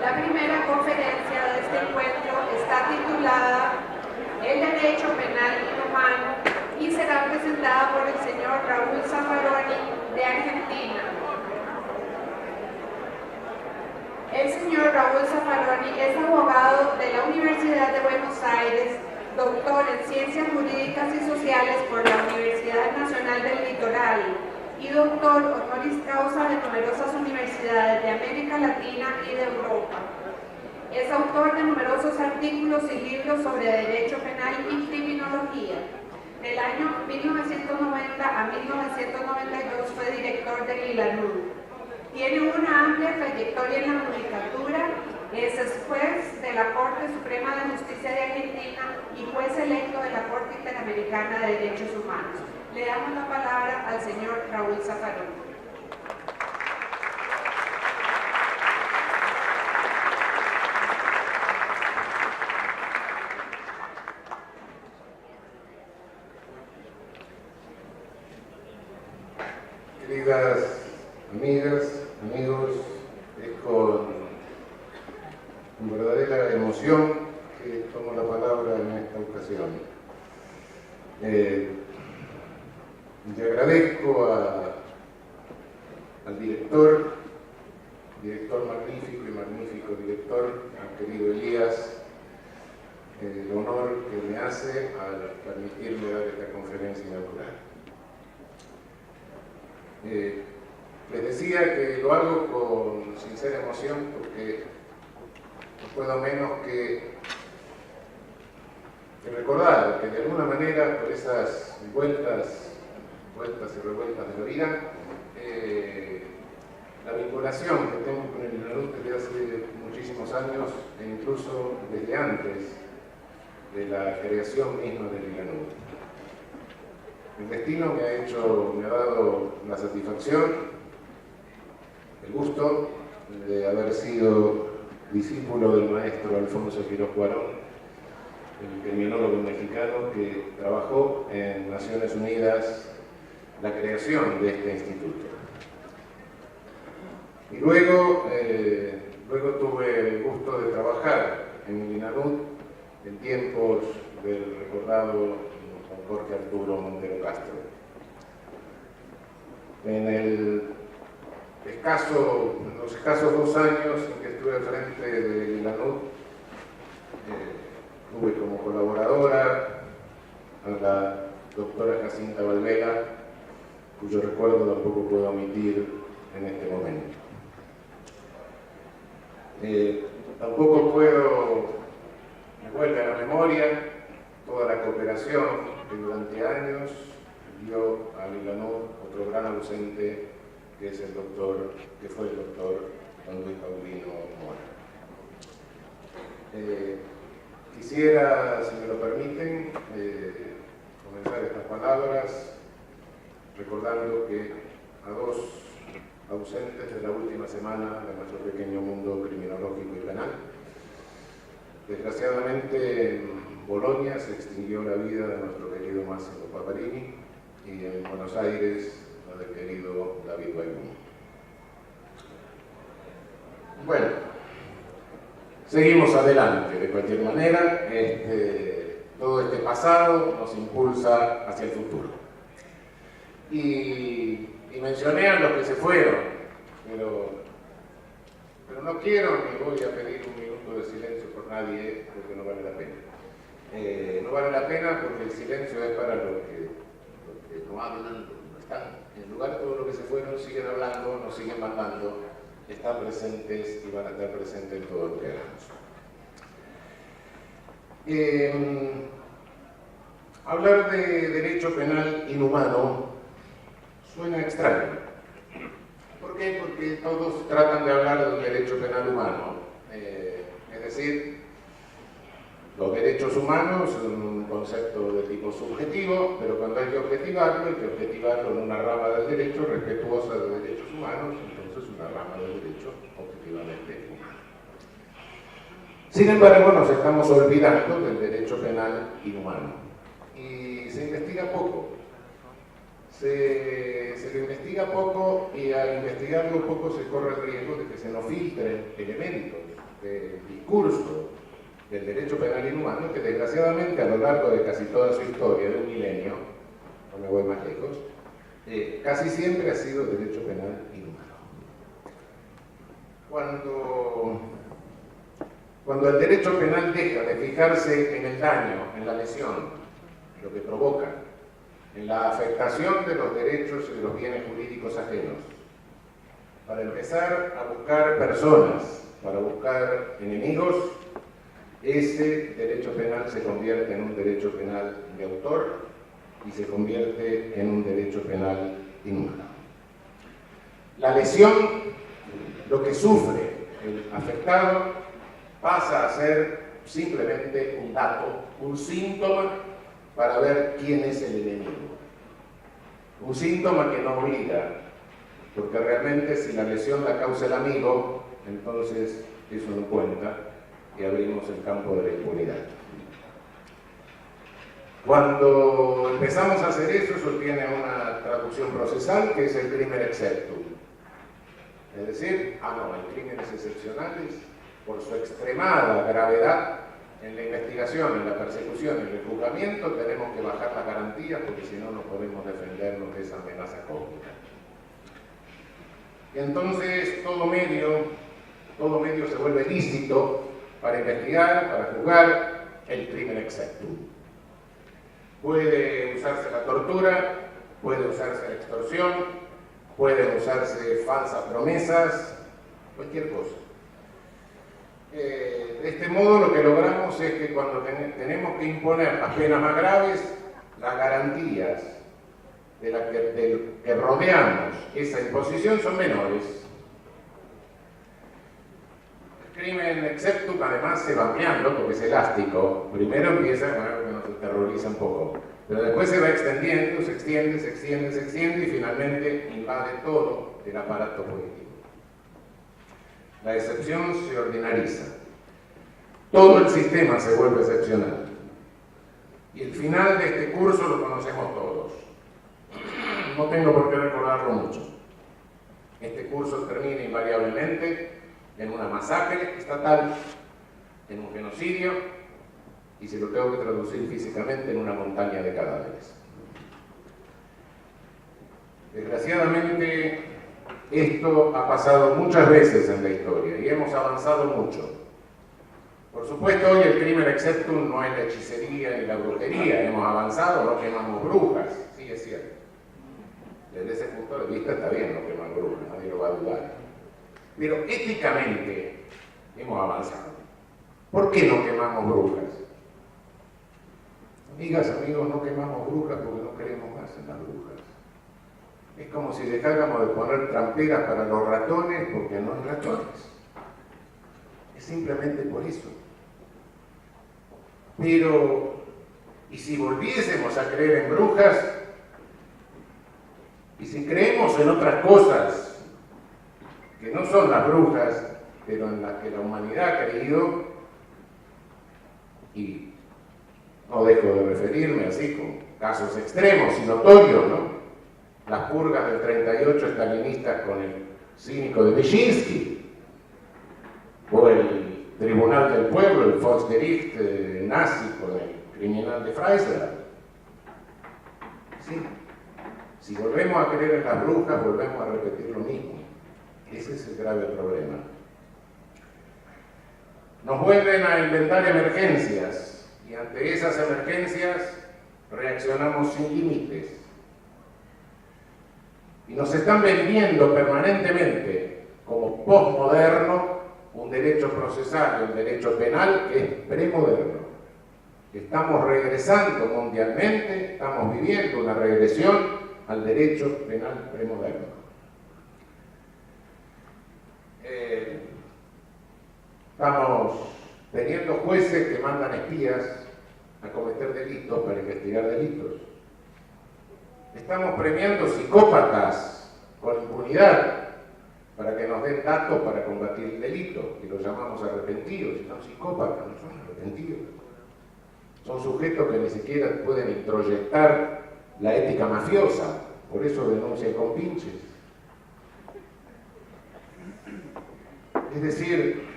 La primera conferencia de este encuentro está titulada El Derecho Penal Inhumano y será presentada por el señor Raúl Zaffaroni de Argentina. El señor Raúl Zaffaroni es abogado de la Universidad de Buenos Aires, doctor en Ciencias Jurídicas y Sociales por la Universidad Nacional del Litoral y doctor honoris causa de numerosas universidades de América Latina y de Europa. Es autor de numerosos artículos y libros sobre derecho penal y criminología. Del año 1990 a 1992 fue director del ILANUD. Tiene una amplia trayectoria en la judicatura, es juez de la Corte Suprema de Justicia de Argentina y juez electo de la Corte Interamericana de Derechos Humanos. Le damos la palabra al señor Raúl Zaffaroni. Queridas amigas, amigos, es con verdadera emoción que tomo la palabra en esta ocasión. Le agradezco al director magnífico director, al querido Elías, el honor que me hace al permitirme dar esta conferencia inaugural. Les decía que lo hago con sincera emoción porque no puedo menos que recordar que de alguna manera por esas vueltas y revueltas de la vida, la vinculación que tengo con el ILANUD desde hace muchísimos años e incluso desde antes de la creación misma del ILANUD. El destino me ha dado la satisfacción, el gusto de haber sido discípulo del maestro Alfonso Quiroz Cuarón, el criminólogo mexicano que trabajó en Naciones Unidas la creación de este instituto. Y luego tuve el gusto de trabajar en el ILANUD en tiempos del recordado Jorge Arturo Montero Castro. En los escasos 2 años en que estuve al frente del ILANUD, tuve como colaboradora a la doctora Jacinta Valvela, cuyo recuerdo tampoco puedo omitir en este momento. Tampoco me vuelve a la memoria toda la cooperación que durante años dio al ILANUD otro gran ausente, que fue el doctor Don Luis Paulino Mora. Quisiera, si me lo permiten, comenzar estas palabras recordando que a 2 ausentes de la última semana de nuestro pequeño mundo criminológico y penal. Desgraciadamente en Bolonia se extinguió la vida de nuestro querido Máximo Paparini y en Buenos Aires la del querido David Baigún. Bueno, seguimos adelante de cualquier manera. Todo este pasado nos impulsa hacia el futuro. Y mencioné a los que se fueron, pero no quiero ni voy a pedir un minuto de silencio por nadie porque no vale la pena. No vale la pena porque el silencio es para los que no hablan, no están. En lugar de todo lo que se fueron, siguen hablando, nos siguen mandando, están presentes y van a estar presentes en todo lo que hagamos. Hablar de derecho penal inhumano suena extraño. ¿Por qué? Porque todos tratan de hablar de un derecho penal humano. Es decir, los derechos humanos son un concepto de tipo subjetivo, pero cuando hay que objetivarlo en una rama del derecho respetuosa de derechos humanos, entonces una rama del derecho objetivamente humano. Sin embargo, nos estamos olvidando del derecho penal inhumano. Y se investiga poco. se lo investiga poco y al investigarlo poco se corre el riesgo de que se nos filtren elementos del discurso del derecho penal inhumano que desgraciadamente a lo largo de casi toda su historia, de un milenio, no me voy más lejos, casi siempre ha sido derecho penal inhumano. Cuando el derecho penal deja de fijarse en el daño, en la lesión, lo que provoca, en la afectación de los derechos y de los bienes jurídicos ajenos, para empezar a buscar personas, para buscar enemigos, ese derecho penal se convierte en un derecho penal de autor y se convierte en un derecho penal inhumano. La lesión, lo que sufre el afectado, pasa a ser simplemente un dato, un síntoma para ver quién es el enemigo. Un síntoma que no obliga, porque realmente si la lesión la causa el amigo, entonces eso no cuenta y abrimos el campo de la impunidad. Cuando empezamos a hacer eso tiene una traducción procesal que es el crimen exceptum. Es decir, no, hay crímenes excepcionales por su extremada gravedad en la investigación, en la persecución, en el juzgamiento, tenemos que bajar las garantías porque si no, no podemos defendernos de esa amenaza cósmica. Y entonces todo medio se vuelve lícito para investigar, para juzgar el crimen exceptum. Puede usarse la tortura, puede usarse la extorsión, pueden usarse falsas promesas, cualquier cosa. De este modo lo que logramos es que cuando tenemos que imponer las penas más graves, las garantías que rodeamos esa imposición son menores. El crimen exceptum además se va ampliando porque es elástico. Primero empieza con algo que nos terroriza un poco, pero después se va extendiendo, se extiende y finalmente invade todo el aparato político. La excepción se ordinariza. Todo el sistema se vuelve excepcional. Y el final de este curso lo conocemos todos. No tengo por qué recordarlo mucho. Este curso termina invariablemente en una masacre estatal, en un genocidio, y si lo tengo que traducir físicamente, en una montaña de cadáveres. Desgraciadamente, esto ha pasado muchas veces en la historia y hemos avanzado mucho. Por supuesto, hoy el crimen exceptum no es la hechicería ni la brujería, hemos avanzado, no quemamos brujas, sí es cierto. Desde ese punto de vista está bien no quemar brujas, nadie lo va a dudar. Pero éticamente hemos avanzado. ¿Por qué no quemamos brujas? Amigas, amigos, no quemamos brujas porque no creemos más en las brujas. Es como si dejáramos de poner tramperas para los ratones porque no hay ratones. Es simplemente por eso. Pero, ¿y si volviésemos a creer en brujas? ¿Y si creemos en otras cosas que no son las brujas, pero en las que la humanidad ha creído? Y no dejo de referirme así con casos extremos y notorios, ¿no? Las purgas del 38 estalinistas con el cínico de Wyszynski, o el Tribunal del Pueblo, el Volksgericht nazi con el criminal de Freisler. Sí. Si volvemos a creer en las brujas, volvemos a repetir lo mismo. Ese es el grave problema. Nos vuelven a inventar emergencias y ante esas emergencias reaccionamos sin límites. Y nos están vendiendo permanentemente como posmoderno un derecho procesal, un derecho penal que es premoderno. Estamos regresando mundialmente, estamos viviendo una regresión al derecho penal premoderno. Estamos teniendo jueces que mandan espías a cometer delitos para investigar delitos. Estamos premiando psicópatas con impunidad para que nos den datos para combatir el delito, y los llamamos arrepentidos. Y son psicópatas, no son arrepentidos. Son sujetos que ni siquiera pueden introyectar la ética mafiosa, por eso denuncia con pinches. Es decir,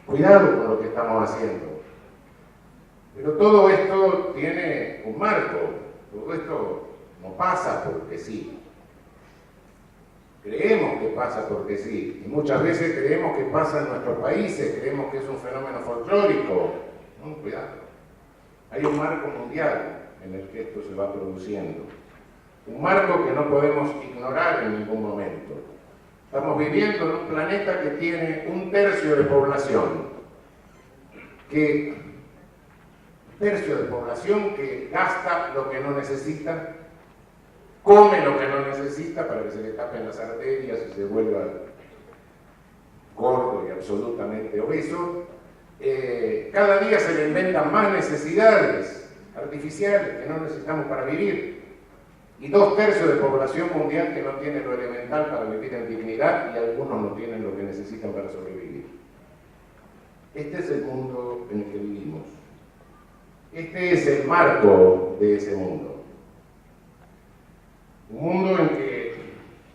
cuidado con lo que estamos haciendo. Pero todo esto tiene un marco, todo esto no pasa porque sí. Creemos que pasa porque sí, y muchas veces creemos que pasa en nuestros países, creemos que es un fenómeno folclórico. No, cuidado. Hay un marco mundial en el que esto se va produciendo. Un marco que no podemos ignorar en ningún momento. Estamos viviendo en un planeta que tiene 1/3 de población, que gasta lo que no necesita, come lo que no necesita para que se le tapen las arterias y se vuelva gordo y absolutamente obeso. Cada día se le inventan más necesidades artificiales que no necesitamos para vivir. Y 2/3 de población mundial que no tiene lo elemental para vivir en dignidad, y algunos no tienen lo que necesitan para sobrevivir. Este es el mundo en el que vivimos. Este es el marco de ese mundo. Un mundo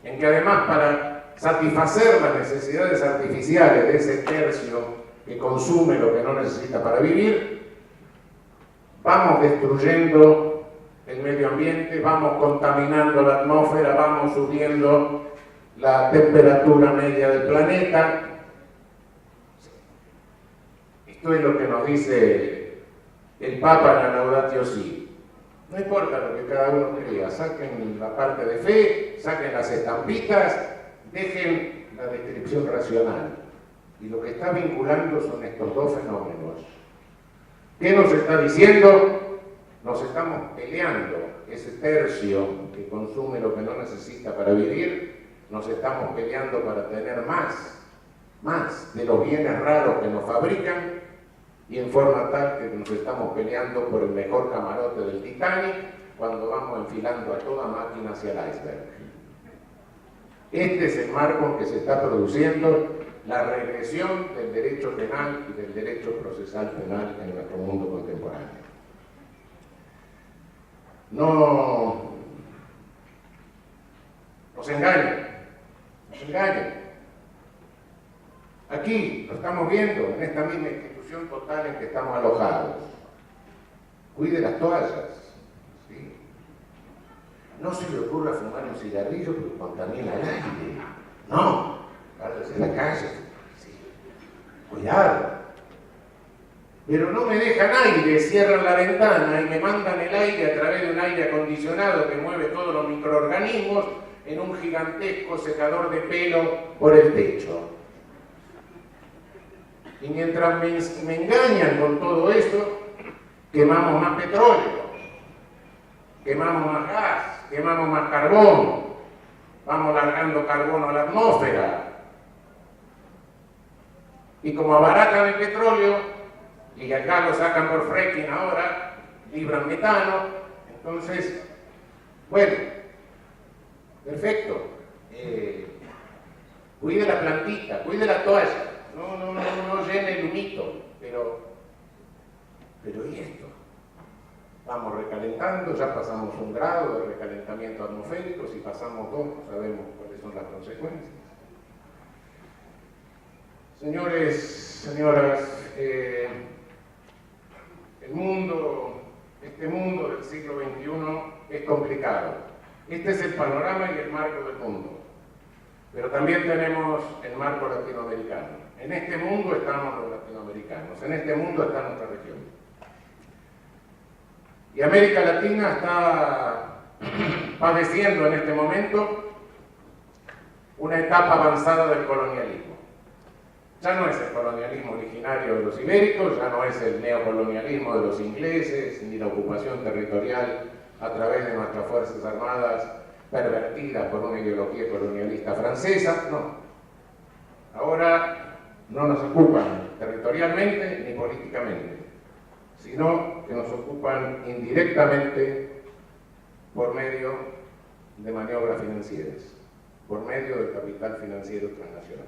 en que además, para satisfacer las necesidades artificiales de ese tercio que consume lo que no necesita para vivir, vamos destruyendo el medio ambiente, vamos contaminando la atmósfera, vamos subiendo la temperatura media del planeta. Esto es lo que nos dice el Papa en la Laudatio Si. No importa lo que cada uno crea, saquen la parte de fe, saquen las estampitas, dejen la descripción racional. Y lo que está vinculando son estos dos fenómenos. ¿Qué nos está diciendo? Nos estamos peleando, ese tercio que consume lo que no necesita para vivir, nos estamos peleando para tener más de los bienes raros que nos fabrican, y en forma tal que nos estamos peleando por el mejor camarote del Titanic cuando vamos enfilando a toda máquina hacia el iceberg. Este es el marco en que se está produciendo la regresión del derecho penal y del derecho procesal penal en nuestro mundo contemporáneo. No nos engañen. Aquí lo estamos viendo, en esta misma institución total en que estamos alojados. Cuide las toallas, ¿sí? No se le ocurra fumar un cigarrillo porque contamina el aire. No, váyase a la calle, ¿sí? Cuidado. Pero no me dejan aire, cierran la ventana y me mandan el aire a través de un aire acondicionado que mueve todos los microorganismos en un gigantesco secador de pelo por el techo. Y mientras me engañan con todo esto, quemamos más petróleo, quemamos más gas, quemamos más carbón, vamos largando carbono a la atmósfera. Y como abaratan el petróleo, y acá lo sacan por fracking ahora, libran metano, entonces, bueno, perfecto. Cuide la plantita, cuide la toalla, no llene el humito, pero ¿y esto? Vamos recalentando, ya pasamos 1 grado de recalentamiento atmosférico, si pasamos 2 no sabemos cuáles son las consecuencias. Señores, señoras, este mundo del siglo XXI es complicado. Este es el panorama y el marco del mundo. Pero también tenemos el marco latinoamericano. En este mundo estamos los latinoamericanos, en este mundo está nuestra región. Y América Latina está padeciendo en este momento una etapa avanzada del colonialismo. Ya no es el colonialismo originario de los ibéricos, ya no es el neocolonialismo de los ingleses, ni la ocupación territorial a través de nuestras Fuerzas Armadas pervertidas por una ideología colonialista francesa, no. Ahora no nos ocupan territorialmente ni políticamente, sino que nos ocupan indirectamente por medio de maniobras financieras, por medio del capital financiero transnacional.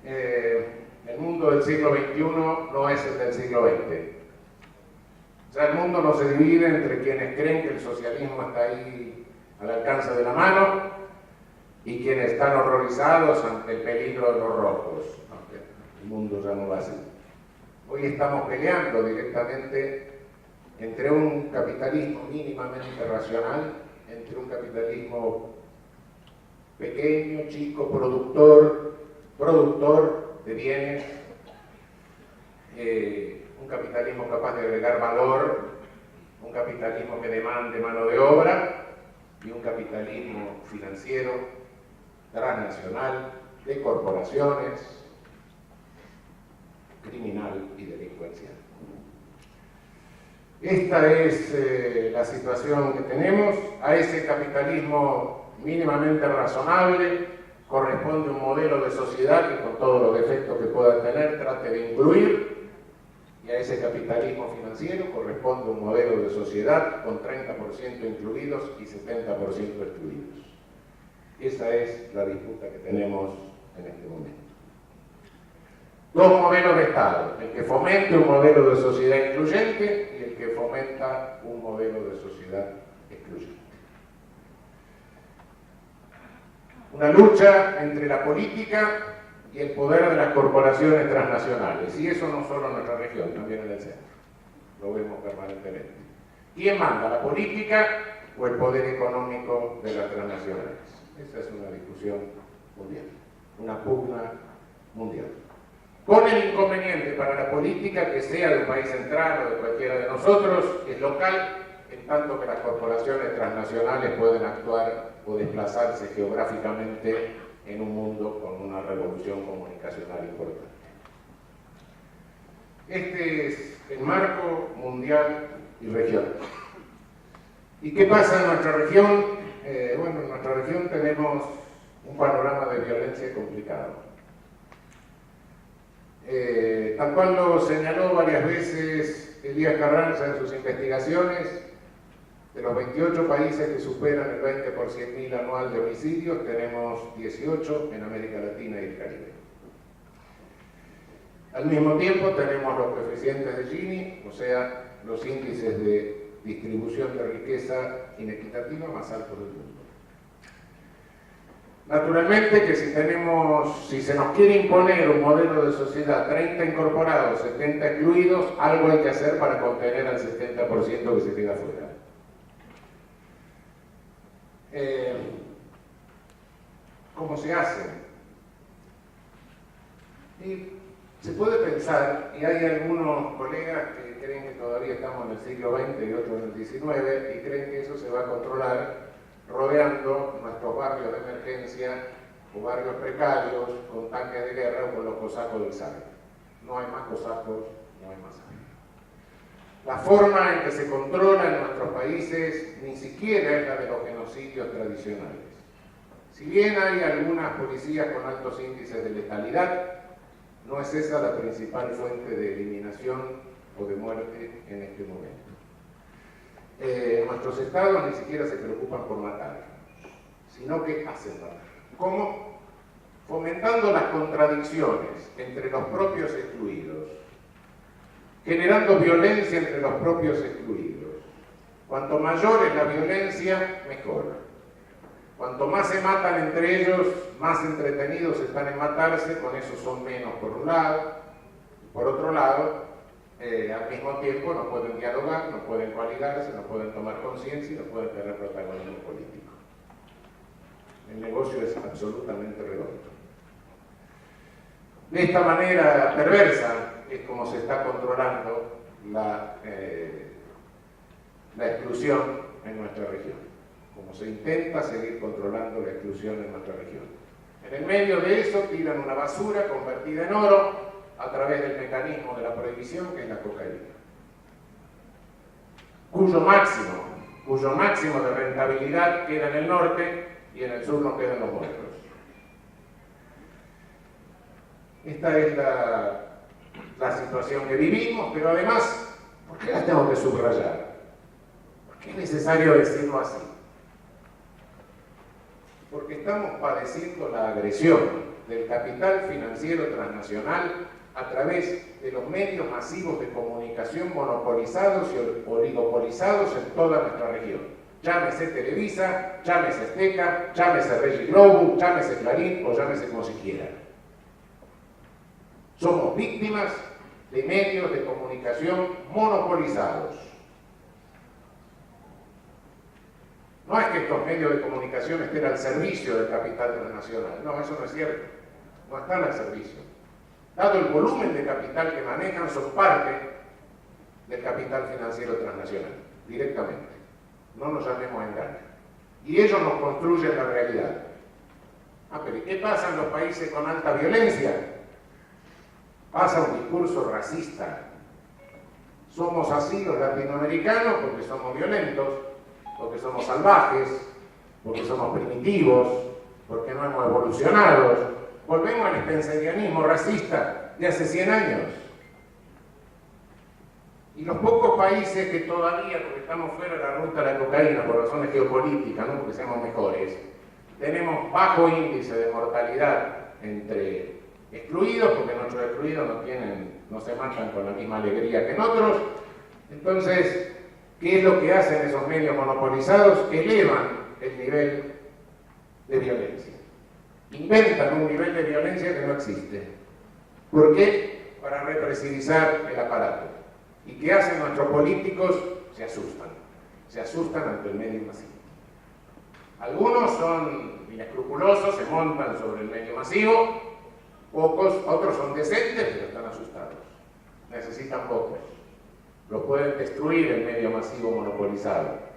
El mundo del siglo XXI no es el del siglo XX. O sea, el mundo no se divide entre quienes creen que el socialismo está ahí al alcance de la mano y quienes están horrorizados ante el peligro de los rojos. El mundo ya no va así. Hoy estamos peleando directamente entre un capitalismo mínimamente racional, entre un capitalismo pequeño, chico, productor de bienes, un capitalismo capaz de agregar valor, un capitalismo que demande mano de obra y un capitalismo financiero, transnacional, de corporaciones, criminal y delincuencial. Esta es la situación que tenemos. A ese capitalismo mínimamente razonable corresponde un modelo de sociedad que, con todos los defectos que pueda tener, trate de incluir, y a ese capitalismo financiero corresponde un modelo de sociedad con 30% incluidos y 70% excluidos. Esa es la disputa que tenemos en este momento. Dos modelos de Estado, el que fomente un modelo de sociedad incluyente y el que fomenta un modelo de sociedad excluyente. Una lucha entre la política y el poder de las corporaciones transnacionales, y eso no solo en nuestra región, también en el centro, lo vemos permanentemente. ¿Quién manda, la política o el poder económico de las transnacionales? Esa es una discusión mundial, una pugna mundial. Con el inconveniente para la política que sea de un país central o de cualquiera de nosotros, es local, en tanto que las corporaciones transnacionales pueden actuar o desplazarse geográficamente en un mundo con una revolución comunicacional importante. Este es el marco mundial y regional. ¿Y qué pasa en nuestra región? Bueno, en nuestra región tenemos un panorama de violencia complicado. Tal cual lo señaló varias veces Elías Carranza en sus investigaciones, de los 28 países que superan el 20 por 100.000 anual de homicidios, tenemos 18 en América Latina y el Caribe. Al mismo tiempo tenemos los coeficientes de Gini, o sea, los índices de distribución de riqueza inequitativa más altos del mundo. Naturalmente que si se nos quiere imponer un modelo de sociedad 30 incorporados, 70 excluidos, algo hay que hacer para contener al 70% que se queda fuera. ¿Cómo se hace? Y se puede pensar, y hay algunos colegas que creen que todavía estamos en el siglo XX y otros en el XIX, y creen que eso se va a controlar rodeando nuestros barrios de emergencia o barrios precarios con tanques de guerra o con los cosacos del Sahel. No hay más cosacos, no hay más Sahel. La forma en que se controla en nuestros países ni siquiera es la de los genocidios tradicionales. Si bien hay algunas policías con altos índices de letalidad, no es esa la principal fuente de eliminación o de muerte en este momento. Nuestros estados ni siquiera se preocupan por matar, sino que hacen matar. ¿Cómo? Fomentando las contradicciones entre los propios excluidos, generando violencia entre los propios excluidos. Cuanto mayor es la violencia, mejor. Cuanto más se matan entre ellos, más entretenidos están en matarse, con eso son menos por un lado. Por otro lado, al mismo tiempo no pueden dialogar, no pueden coaligarse, no pueden tomar conciencia y no pueden tener protagonismo político. El negocio es absolutamente redondo. De esta manera perversa es como se está controlando la exclusión en nuestra región, como se intenta seguir controlando la exclusión en nuestra región. En el medio de eso tiran una basura convertida en oro a través del mecanismo de la prohibición, que es la cocaína, cuyo máximo de rentabilidad queda en el norte y en el sur no quedan los muertos. Esta es la situación que vivimos, pero además, ¿por qué la tengo que subrayar? Porque es necesario decirlo así. Porque estamos padeciendo la agresión del capital financiero transnacional a través de los medios masivos de comunicación monopolizados y oligopolizados en toda nuestra región. Llámese Televisa, llámese Azteca, llámese Regi Globo, llámese Clarín o llámese como se quiera. Somos víctimas de medios de comunicación monopolizados. No es que estos medios de comunicación estén al servicio del capital transnacional, no, eso no es cierto, no están al servicio. Dado el volumen de capital que manejan, son parte del capital financiero transnacional, directamente. No nos llamemos a engaño. Y ellos nos construyen la realidad. Ah, pero ¿y qué pasa en los países con alta violencia? Pasa un discurso racista. Somos así los latinoamericanos porque somos violentos, porque somos salvajes, porque somos primitivos, porque no hemos evolucionado. Volvemos al spencerianismo racista de hace 100 años. Y los pocos países que todavía, porque estamos fuera de la ruta de la cocaína por razones geopolíticas, no porque seamos mejores, tenemos bajo índice de mortalidad entre excluidos, porque nuestros excluidos no se matan con la misma alegría que en otros. Entonces, ¿qué es lo que hacen esos medios monopolizados? Elevan el nivel de violencia. Inventan un nivel de violencia que no existe. ¿Por qué? Para represivizar el aparato. ¿Y qué hacen nuestros políticos? Se asustan ante el medio masivo. Algunos son inescrupulosos, se montan sobre el medio masivo, otros son decentes, pero están asustados. Necesitan votos. Los pueden destruir el medio masivo monopolizado.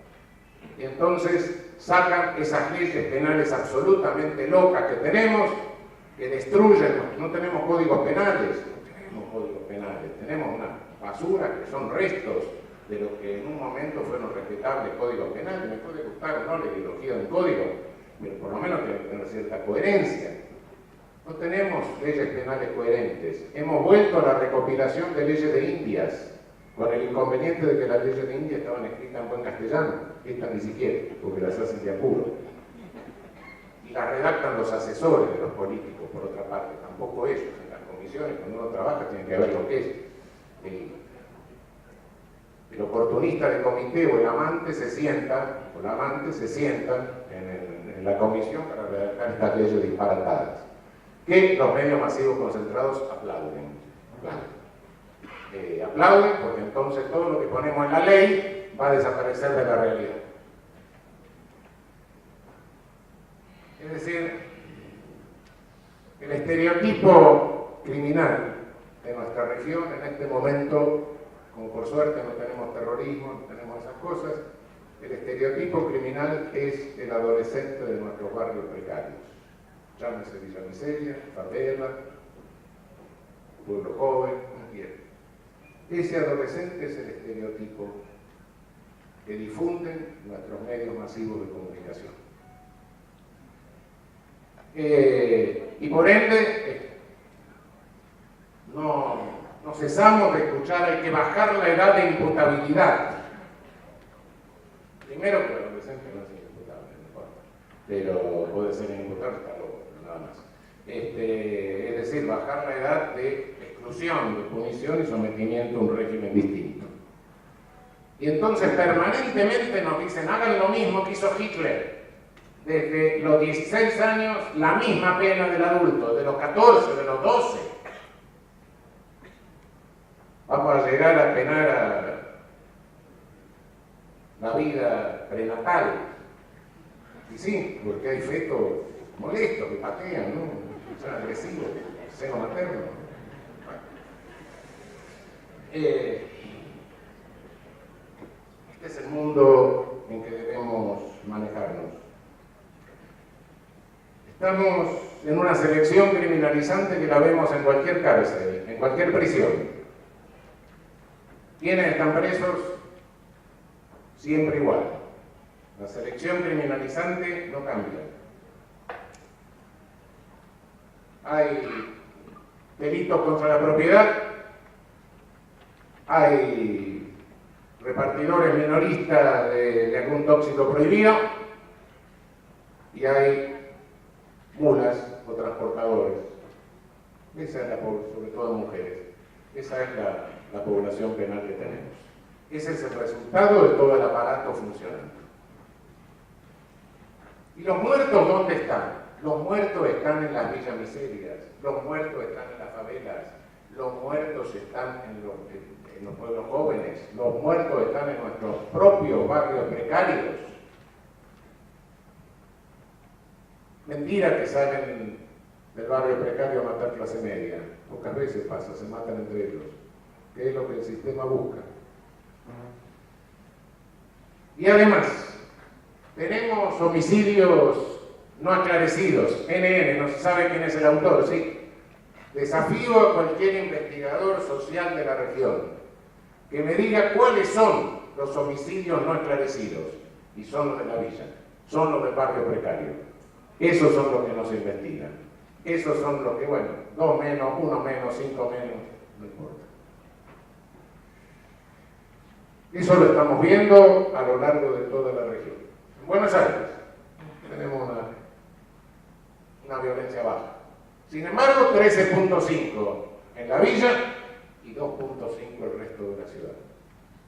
Y entonces sacan esas leyes penales absolutamente locas que tenemos, que destruyen. No tenemos códigos penales, tenemos una basura que son restos de lo que en un momento fueron respetables códigos penales. Me puede gustar o no la ideología de un código, pero por lo menos tiene que tener cierta coherencia. No tenemos leyes penales coherentes. Hemos vuelto a la recopilación de leyes de Indias, con el inconveniente de que las leyes de India estaban escritas en buen castellano, estas ni siquiera, porque las hacen de apuro. Y las redactan los asesores de los políticos, por otra parte, tampoco ellos. En las comisiones, cuando uno trabaja, tiene que ver lo que es el oportunista del comité o el amante se sientan en la comisión para redactar estas leyes disparatadas, que los medios masivos concentrados aplauden. Aplauden porque entonces todo lo que ponemos en la ley va a desaparecer de la realidad. Es decir, el estereotipo criminal de nuestra región en este momento, como por suerte no tenemos terrorismo, no tenemos esas cosas, el estereotipo criminal es el adolescente de nuestros barrios precarios. Llámese Villa Miseria, favela, pueblo joven, no quiere. Ese adolescente es el estereotipo que difunden nuestros medios masivos de comunicación. Y por ende, no cesamos de escuchar, hay que bajar la edad de imputabilidad. Primero que el adolescente no es inimputable, no importa, pero puede ser inimputable, está loco, nada más. Es decir, bajar la edad de exclusión, de punición y sometimiento a un régimen distinto. Y entonces permanentemente nos dicen, hagan lo mismo que hizo Hitler. Desde los 16 años, la misma pena del adulto, de los 14, de los 12. Vamos a llegar a penar la vida prenatal. Y sí, porque hay fetos molestos que patean, ¿no? Son agresivos, seno materno. Este es el mundo en que debemos manejarnos. Estamos en una selección criminalizante que la vemos en cualquier cárcel, en cualquier prisión. ¿Quiénes están presos? Siempre igual. La selección criminalizante no cambia. Hay delitos contra la propiedad, hay repartidores minoristas de algún tóxico prohibido y hay mulas o transportadores Esa es sobre todo mujeres. Esa es la población penal que tenemos. Ese es el resultado de todo el aparato funcionando. ¿Y los muertos dónde están? Los muertos están en las villas miserias, los muertos están en las favelas, los muertos están en los pueblos jóvenes, los muertos están en nuestros propios barrios precarios. Mentira que salen del barrio precario a matar clase media. Pocas veces pasa, se matan entre ellos, que es lo que el sistema busca. Y además, tenemos homicidios no aclarecidos, NN, no se sabe quién es el autor, ¿sí? Desafío a cualquier investigador social de la región que me diga cuáles son los homicidios no esclarecidos, y son los de la villa, son los del barrio precario. Esos son los que no se investigan. Esos son los que, bueno, 2 menos, 1 menos, 5 menos, no importa. Eso lo estamos viendo a lo largo de toda la región. En Buenos Aires tenemos una violencia baja. Sin embargo, 13.5 en la villa y 2.5 el resto de la ciudad.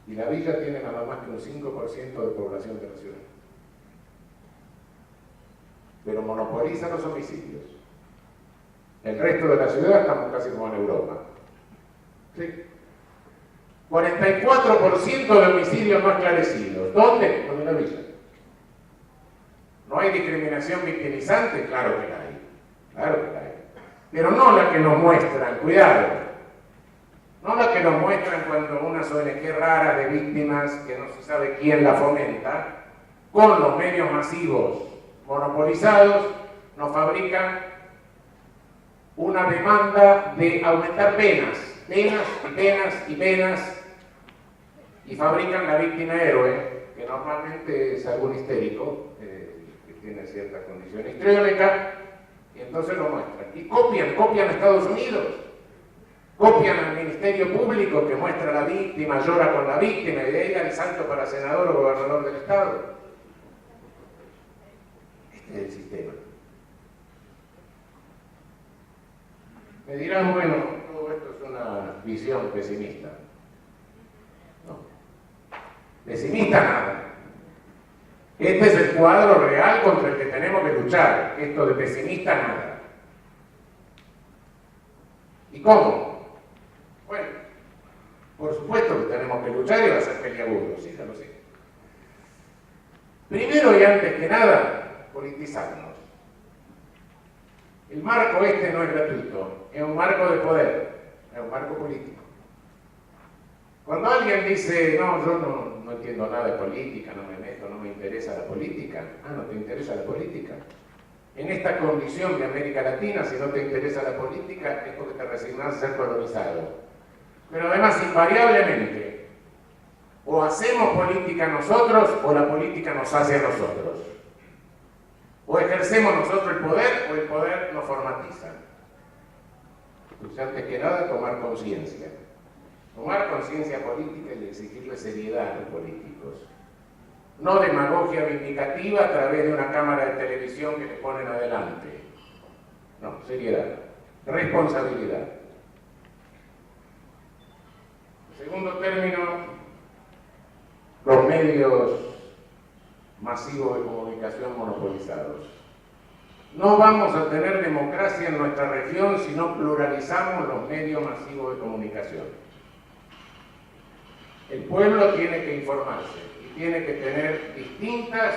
Y la villa tiene nada más que un 5% de población de la ciudad. Pero monopoliza los homicidios. El resto de la ciudad estamos casi como en Europa. ¿Sí? 44% de homicidios no esclarecidos. ¿Dónde? En la villa. ¿No hay discriminación victimizante? Claro que la hay. Claro que la hay. Pero no la que nos muestran, cuidado. No la que nos muestran cuando unas ONG raras de víctimas, que no se sabe quién la fomenta, con los medios masivos monopolizados, nos fabrican una demanda de aumentar penas, penas y penas y penas, y fabrican la víctima héroe, que normalmente es algún histérico, que tiene cierta condición histriónica, y entonces lo muestran. Y copian a Estados Unidos, copian al Ministerio Público que muestra a la víctima, llora con la víctima, y de ahí da el salto para senador o gobernador del Estado. Este es el sistema. Me dirán, bueno, todo esto es una visión pesimista. No. Pesimista nada. Este es el cuadro real contra el que tenemos que luchar. Esto de pesimista nada. ¿Y cómo? Bueno, por supuesto que tenemos que luchar y va a ser peliagudo, sí, ya lo sé. Primero y antes que nada, politizarnos. El marco este no es gratuito, es un marco de poder, es un marco político. Cuando alguien dice, no, yo no entiendo nada de política, no me meto, no me interesa la política, ¿no te interesa la política? En esta condición de América Latina, si no te interesa la política, es porque te resignás a ser colonizado. Pero además, invariablemente, o hacemos política nosotros, o la política nos hace a nosotros. O ejercemos nosotros el poder, o el poder nos formatiza. Pues antes que nada, tomar conciencia. Tomar conciencia política y exigirle seriedad a los políticos. No demagogia vindicativa a través de una cámara de televisión que le ponen adelante. No, seriedad. Responsabilidad. En segundo término, los medios masivos de comunicación monopolizados. No vamos a tener democracia en nuestra región si no pluralizamos los medios masivos de comunicación. El pueblo tiene que informarse y tiene que tener distintas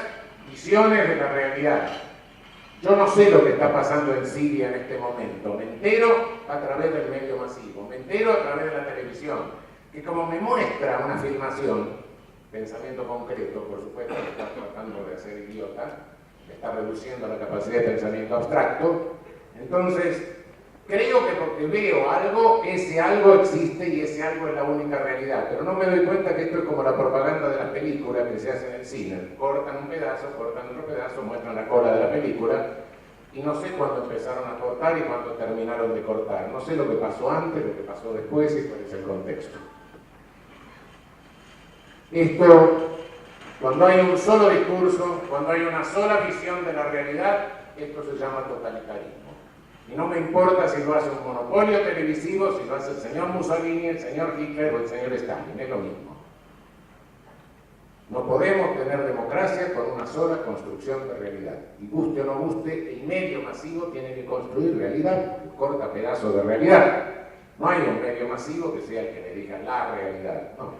visiones de la realidad. Yo no sé lo que está pasando en Siria en este momento. Me entero a través del medio masivo, me entero a través de la televisión, que como me muestra una filmación, pensamiento concreto, por supuesto, que está tratando de hacer idiota, está reduciendo la capacidad de pensamiento abstracto. Entonces, creo que porque veo algo, ese algo existe y ese algo es la única realidad. Pero no me doy cuenta que esto es como la propaganda de las películas que se hacen en el cine. Cortan un pedazo, cortan otro pedazo, muestran la cola de la película y no sé cuándo empezaron a cortar y cuándo terminaron de cortar. No sé lo que pasó antes, lo que pasó después y cuál es el contexto. Esto, cuando hay un solo discurso, cuando hay una sola visión de la realidad, esto se llama totalitarismo. Y no me importa si lo hace un monopolio televisivo, si lo hace el señor Mussolini, el señor Hitler o el señor Stalin, es lo mismo. No podemos tener democracia con una sola construcción de realidad. Y guste o no guste, el medio masivo tiene que construir realidad, corta pedazos de realidad. No hay un medio masivo que sea el que me diga la realidad, no.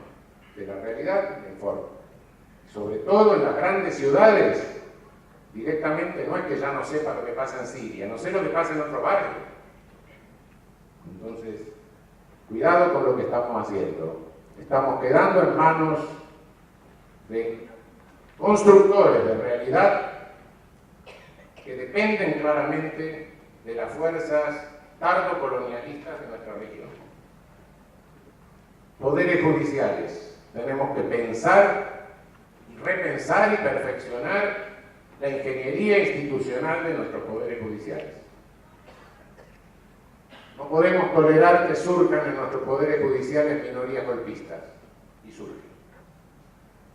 De la realidad me informo. Sobre todo en las grandes ciudades, directamente no es que ya no sepa lo que pasa en Siria, no sé lo que pasa en otro barrio. Entonces, cuidado con lo que estamos haciendo. Estamos quedando en manos de constructores de realidad que dependen claramente de las fuerzas tardo-colonialistas de nuestra región. Poderes judiciales. Tenemos que pensar, repensar y perfeccionar la ingeniería institucional de nuestros poderes judiciales. No podemos tolerar que surjan en nuestros poderes judiciales minorías golpistas, y surgen.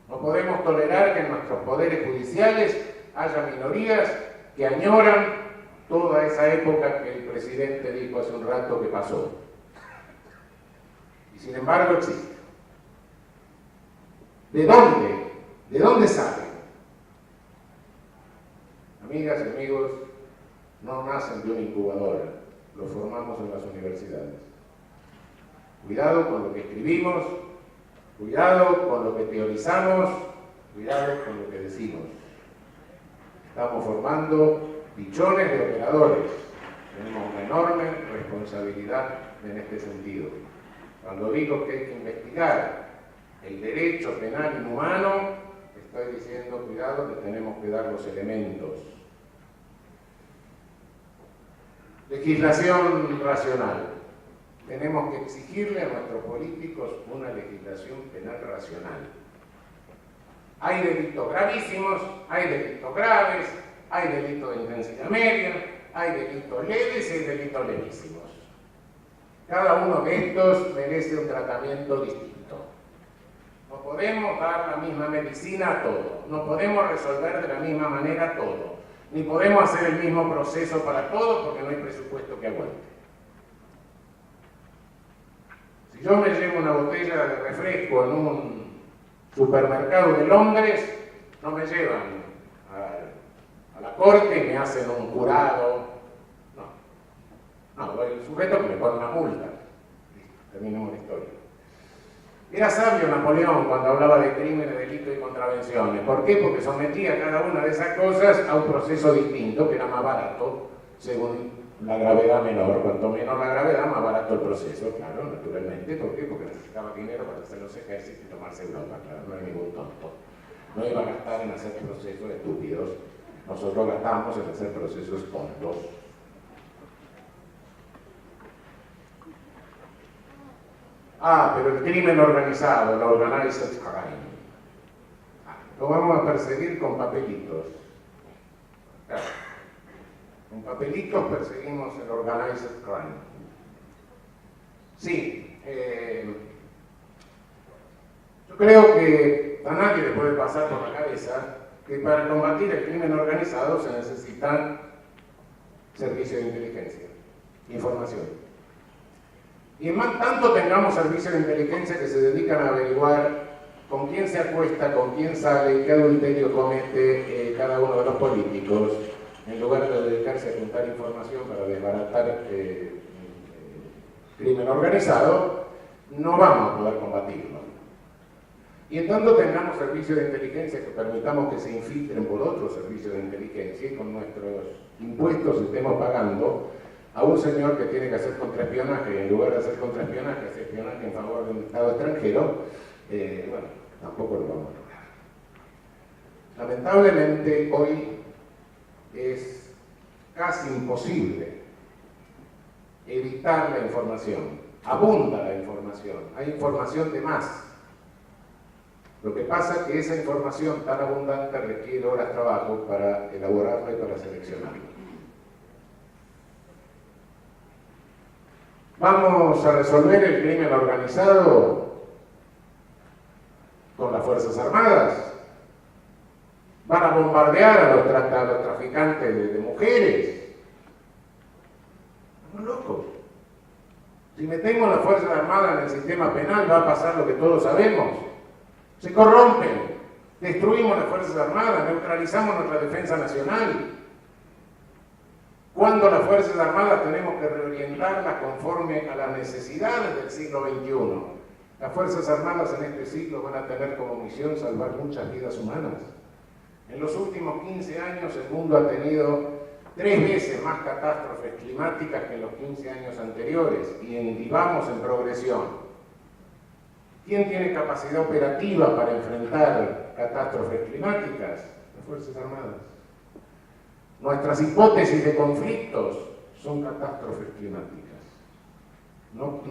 No podemos tolerar que en nuestros poderes judiciales haya minorías que añoran toda esa época que el presidente dijo hace un rato que pasó. Y sin embargo existe. ¿De dónde? ¿De dónde sale? Amigas y amigos, no nacen de una incubadora, los formamos en las universidades. Cuidado con lo que escribimos, cuidado con lo que teorizamos, cuidado con lo que decimos. Estamos formando pichones de operadores. Tenemos una enorme responsabilidad en este sentido. Cuando digo que hay que investigar el derecho penal inhumano, estoy diciendo, cuidado, que tenemos que dar los elementos. Legislación racional. Tenemos que exigirle a nuestros políticos una legislación penal racional. Hay delitos gravísimos, hay delitos graves, hay delitos de intensidad media, hay delitos leves y hay delitos levísimos. Cada uno de estos merece un tratamiento distinto. No podemos dar la misma medicina a todo, no podemos resolver de la misma manera todo, ni podemos hacer el mismo proceso para todos porque no hay presupuesto que aguante. Si yo me llevo una botella de refresco en un supermercado de Londres, no me llevan a la corte y me hacen un jurado. No, el sujeto que me pone una multa. Terminamos la historia. Era sabio Napoleón cuando hablaba de crímenes, delitos y contravenciones. ¿Por qué? Porque sometía cada una de esas cosas a un proceso distinto que era más barato según la gravedad menor. Cuanto menor la gravedad, más barato el proceso, claro, naturalmente. ¿Por qué? Porque necesitaba dinero para hacer los ejercicios y tomarse Europa, claro, no era ningún tonto. No iba a gastar en hacer procesos estúpidos. Nosotros gastamos en hacer procesos tontos. Pero el crimen organizado, el organized crime, lo vamos a perseguir con papelitos. Claro. Con papelitos perseguimos el organized crime. Sí, yo creo que a nadie le puede pasar por la cabeza que para combatir el crimen organizado se necesitan servicios de inteligencia, información. Y en más tanto tengamos servicios de inteligencia que se dedican a averiguar con quién se acuesta, con quién sale, qué adulterio comete cada uno de los políticos, en lugar de dedicarse a juntar información para desbaratar crimen organizado, no vamos a poder combatirlo. Y en tanto tengamos servicios de inteligencia que permitamos que se infiltren por otros servicios de inteligencia y con nuestros impuestos estemos pagando a un señor que tiene que hacer contraespionaje y en lugar de hacer contraespionaje, hace espionaje en favor de un Estado extranjero, bueno, tampoco lo vamos a lograr. Lamentablemente hoy es casi imposible evitar la información. Abunda la información, hay información de más. Lo que pasa es que esa información tan abundante requiere horas de trabajo para elaborarla y para seleccionarla. ¿Vamos a resolver el crimen organizado con las Fuerzas Armadas? ¿Van a bombardear a los traficantes de mujeres? Estamos locos. Si metemos las Fuerzas Armadas en el sistema penal va a pasar lo que todos sabemos. Se corrompen, destruimos las Fuerzas Armadas, neutralizamos nuestra defensa nacional. Cuando las Fuerzas Armadas tenemos que reorientarlas conforme a las necesidades del siglo XXI. Las Fuerzas Armadas en este siglo van a tener como misión salvar muchas vidas humanas. En los últimos 15 años el mundo ha tenido 3 veces más catástrofes climáticas que en los 15 años anteriores y vamos en progresión. ¿Quién tiene capacidad operativa para enfrentar catástrofes climáticas? Las Fuerzas Armadas. Nuestras hipótesis de conflictos son catástrofes climáticas. No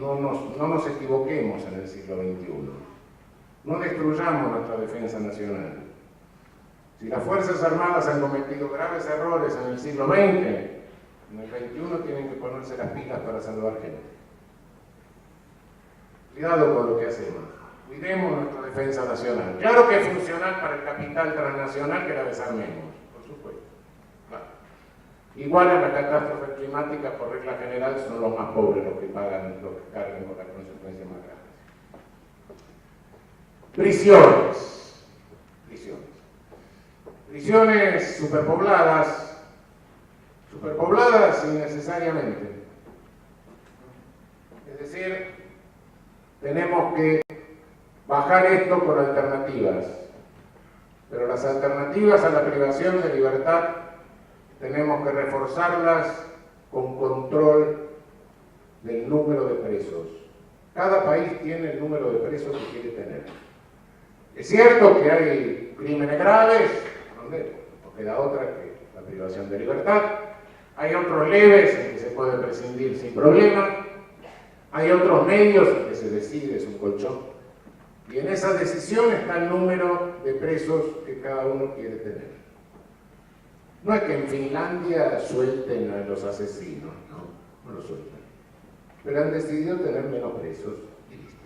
nos equivoquemos en el siglo XXI. No destruyamos nuestra defensa nacional. Si las Fuerzas Armadas han cometido graves errores en el siglo XX, en el XXI tienen que ponerse las pilas para salvar gente. Cuidado con lo que hacemos. Cuidemos nuestra defensa nacional. Claro que es funcional para el capital transnacional que la desarmemos, por supuesto. Claro. Igual en las catástrofes climáticas, por regla general, son los más pobres los que pagan, los que cargan con las consecuencias más graves. Prisiones. Prisiones superpobladas innecesariamente. Es decir, tenemos que bajar esto con alternativas, pero las alternativas a la privación de libertad tenemos que reforzarlas con control del número de presos. Cada país tiene el número de presos que quiere tener. Es cierto que hay crímenes graves, no queda otra que la privación de libertad. Hay otros leves en que se puede prescindir sin problema. Hay otros medios en que se decide, es un colchón. Y en esa decisión está el número de presos que cada uno quiere tener. No es que en Finlandia suelten a los asesinos, no lo sueltan. Pero han decidido tener menos presos y listo.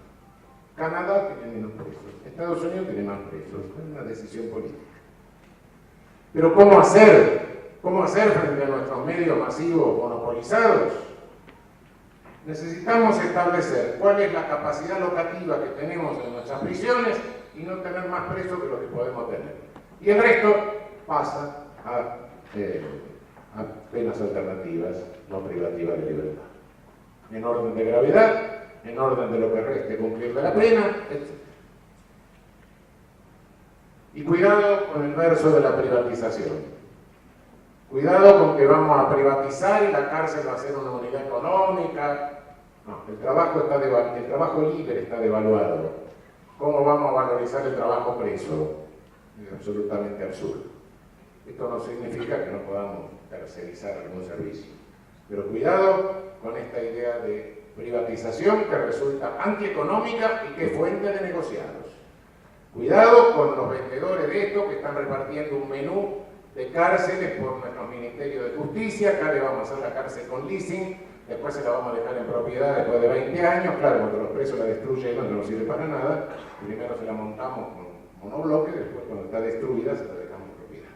Canadá tiene menos presos, Estados Unidos tiene más presos. Es una decisión política. Pero ¿cómo hacer? ¿Cómo hacer frente a nuestros medios masivos monopolizados? Necesitamos establecer cuál es la capacidad locativa que tenemos en nuestras prisiones y no tener más presos que lo que podemos tener. Y el resto pasa a penas alternativas, no privativas de libertad. En orden de gravedad, en orden de lo que reste cumplir de la pena, etc. Y cuidado con el verso de la privatización. Cuidado con que vamos a privatizar y la cárcel va a ser una unidad económica. No, el trabajo libre está devaluado. ¿Cómo vamos a valorizar el trabajo preso? Es absolutamente absurdo. Esto no significa que no podamos tercerizar algún servicio. Pero cuidado con esta idea de privatización que resulta antieconómica y que es fuente de negociados. Cuidado con los vendedores de esto que están repartiendo un menú de cárceles por nuestros ministerios de justicia. Acá le vamos a hacer la cárcel con leasing, después se la vamos a dejar en propiedad después de 20 años. Claro, cuando los presos la destruyen no sirve para nada. Primero se la montamos con monobloque, después cuando está destruida se la dejamos en propiedad.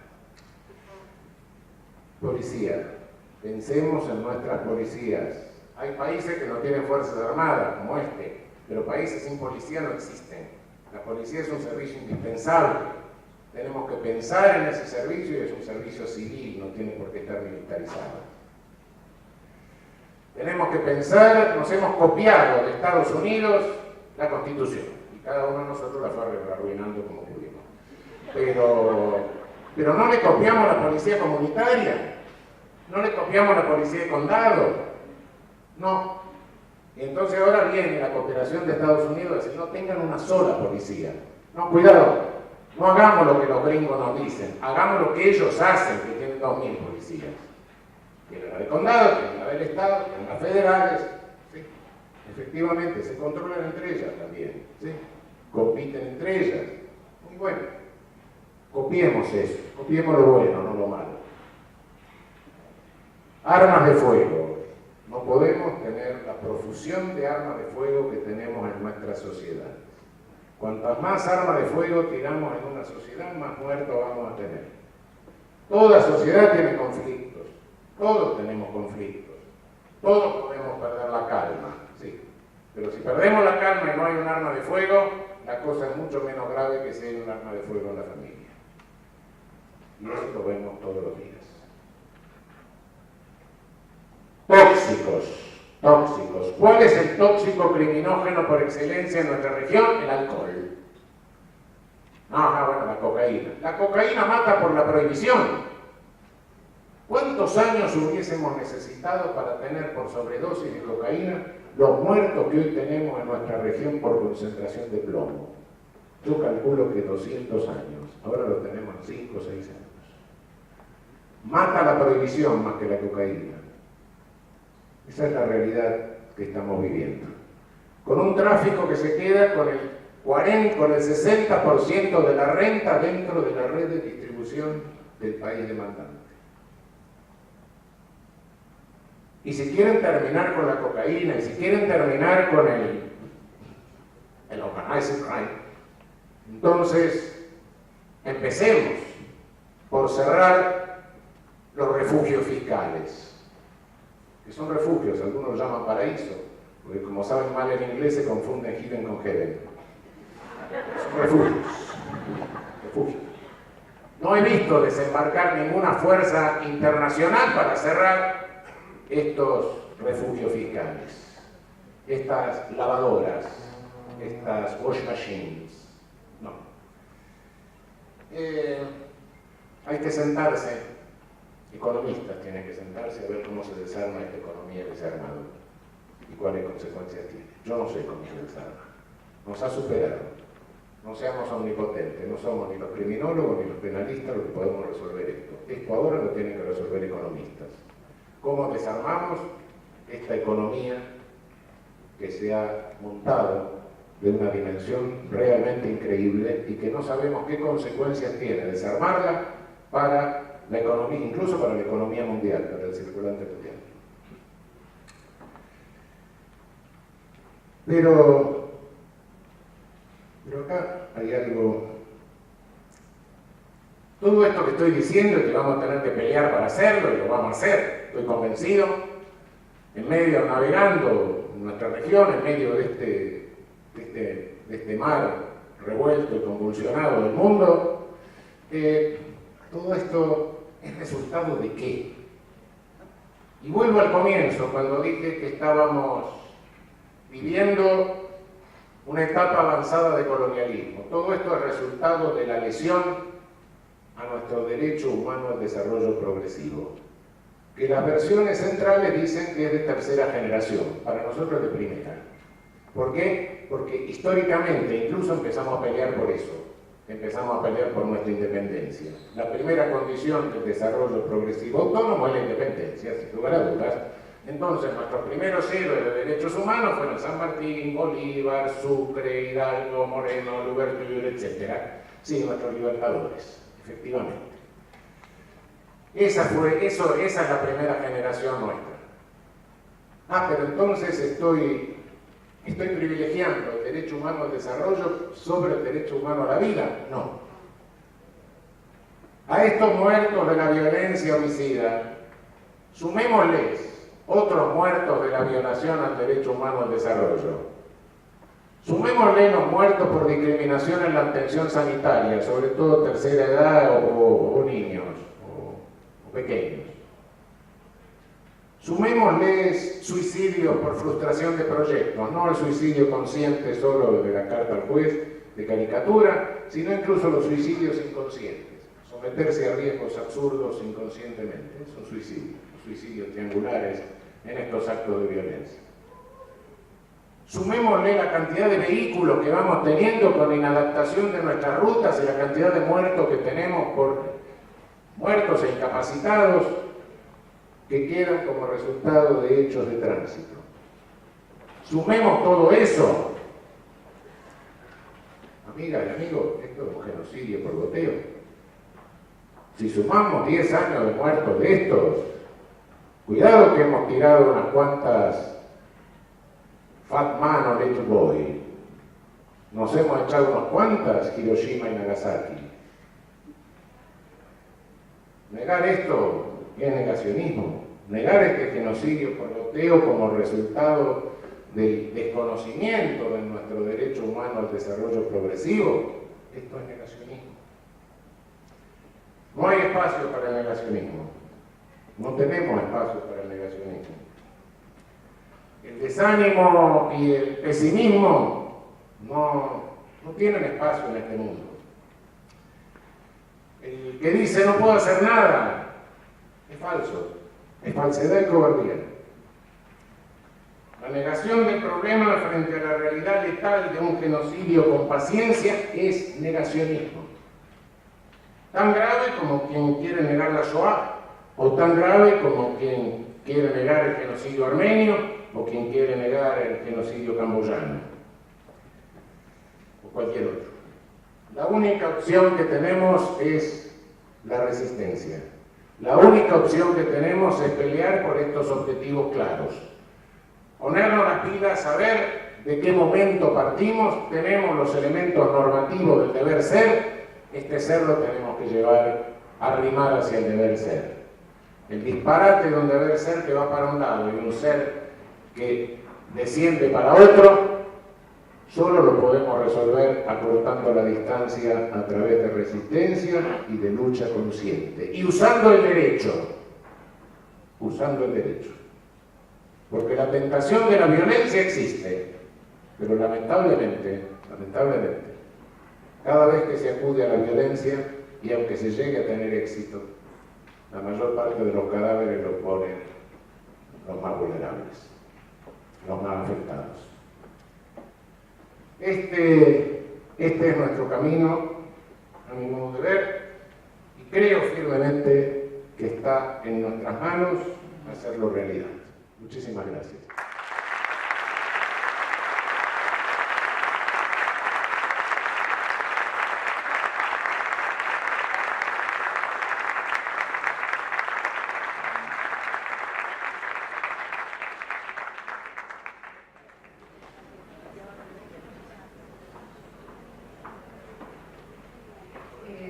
Policía. Pensemos en nuestras policías. Hay países que no tienen fuerzas armadas, como este, pero países sin policía no existen. La policía es un servicio indispensable. Tenemos que pensar en ese servicio y es un servicio civil, no tiene por qué estar militarizado. Tenemos que pensar, nos hemos copiado de Estados Unidos la Constitución y cada uno de nosotros la fue arruinando como pudimos. Pero no le copiamos a la policía comunitaria, no le copiamos a la policía de condado, no. Y entonces ahora viene la cooperación de Estados Unidos a decir, no tengan una sola policía. No, cuidado, no hagamos lo que los gringos nos dicen, hagamos lo que ellos hacen, que tienen 2.000 policías. Tienen la de condado, tienen la del estado, tienen las federales, ¿sí? Efectivamente, se controlan entre ellas también, ¿sí? Compiten entre ellas. Muy bueno. Copiemos eso, copiemos lo bueno, no lo malo. Armas de fuego. No podemos tener la profusión de armas de fuego que tenemos en nuestra sociedad. Cuantas más armas de fuego tiramos en una sociedad, más muertos vamos a tener. Toda sociedad tiene conflictos, todos tenemos conflictos. Todos podemos perder la calma, sí. Pero si perdemos la calma y no hay un arma de fuego, la cosa es mucho menos grave que si hay un arma de fuego en la familia. Y eso lo vemos todos los días. Tóxicos. ¿Cuál es el tóxico criminógeno por excelencia en nuestra región? El alcohol. Bueno, la cocaína. La cocaína mata por la prohibición. ¿Cuántos años hubiésemos necesitado para tener por sobredosis de cocaína los muertos que hoy tenemos en nuestra región por concentración de plomo? Yo calculo que 200 años. Ahora lo tenemos en 5 o 6 años. Mata la prohibición más que la cocaína. Esa es la realidad que estamos viviendo. Con un tráfico que se queda con el 60% de la renta dentro de la red de distribución del país demandante. Y si quieren terminar con la cocaína, y si quieren terminar con el organized crime, entonces empecemos por cerrar los refugios fiscales, que son refugios, algunos los llaman paraíso, porque como saben mal en inglés se confunden heaven con heaven. Son refugios. No he visto desembarcar ninguna fuerza internacional para cerrar estos refugios fiscales, estas lavadoras, estas wash machines. No. Hay que sentarse, economistas tienen que sentarse a ver cómo se desarma esta economía que se ha armado y cuáles consecuencias tiene. Yo no sé cómo se desarma. Nos ha superado. No seamos omnipotentes, no somos ni los criminólogos ni los penalistas los que podemos resolver esto. Esto ahora lo tienen que resolver economistas. ¿Cómo desarmamos esta economía que se ha montado de una dimensión realmente increíble y que no sabemos qué consecuencias tiene desarmarla para la economía, incluso para la economía mundial, para el circulante mundial? Pero acá hay algo. Todo esto que estoy diciendo y que vamos a tener que pelear para hacerlo, y lo vamos a hacer, estoy convencido, en medio, navegando en nuestra región, en medio de este mar revuelto y convulsionado del mundo, todo esto es resultado de qué. Y vuelvo al comienzo, cuando dije que estábamos viviendo una etapa avanzada de colonialismo. Todo esto es resultado de la lesión a nuestro derecho humano al desarrollo progresivo, que las versiones centrales dicen que es de tercera generación, para nosotros de primera. ¿Por qué? Porque históricamente incluso empezamos a pelear por eso, empezamos a pelear por nuestra independencia. La primera condición del desarrollo progresivo autónomo es la independencia, sin lugar a dudas. Entonces, nuestros primeros héroes de derechos humanos fueron San Martín, Bolívar, Sucre, Hidalgo, Moreno, Louverture, etc. Sí, nuestros libertadores, efectivamente. Esa es la primera generación nuestra. Pero entonces estoy privilegiando el derecho humano al desarrollo sobre el derecho humano a la vida. No. A estos muertos de la violencia homicida, sumémosles otros muertos de la violación al derecho humano al desarrollo. Sumémosle los muertos por discriminación en la atención sanitaria, sobre todo tercera edad o niños o pequeños. Sumémosles suicidios por frustración de proyectos, no el suicidio consciente solo de la carta al juez de caricatura, sino incluso los suicidios inconscientes. Someterse a riesgos absurdos inconscientemente, son suicidios triangulares en estos actos de violencia. Sumémosle la cantidad de vehículos que vamos teniendo con inadaptación de nuestras rutas y la cantidad de muertos que tenemos por muertos e incapacitados que quedan como resultado de hechos de tránsito. Sumemos todo eso. Amigas y amigos, esto es un genocidio por goteo. Si sumamos 10 años de muertos de estos, cuidado que hemos tirado unas cuantas Fat Man o Little Boy. Nos hemos echado unas cuantas Hiroshima y Nagasaki. Negar esto es negacionismo. negar este genocidio por goteo como resultado del desconocimiento de nuestro derecho humano al desarrollo progresivo, esto es negacionismo. No hay espacio para el negacionismo. No tenemos espacio para el negacionismo. El desánimo y el pesimismo no tienen espacio en este mundo. El que dice no puedo hacer nada es falso, es falsedad y cobardía. La negación del problema frente a la realidad letal de un genocidio con paciencia es negacionismo. Tan grave como quien quiere negar la Shoah, o tan grave como quien quiere negar el genocidio armenio, o quien quiere negar el genocidio camboyano, o cualquier otro. La única opción que tenemos es la resistencia. La única opción que tenemos es pelear por estos objetivos claros. Ponernos las pilas, saber de qué momento partimos, tenemos los elementos normativos del deber ser, este ser lo tenemos que llevar, arrimar hacia el deber ser. El disparate de un deber ser que va para un lado y un ser que desciende para otro, solo lo podemos resolver acortando la distancia a través de resistencia y de lucha consciente. Y usando el derecho. Porque la tentación de la violencia existe, pero lamentablemente, cada vez que se acude a la violencia, y aunque se llegue a tener éxito, la mayor parte de los cadáveres los ponen los más vulnerables, los más afectados. Este es nuestro camino, a mi modo de ver, y creo firmemente que está en nuestras manos hacerlo realidad. Muchísimas gracias.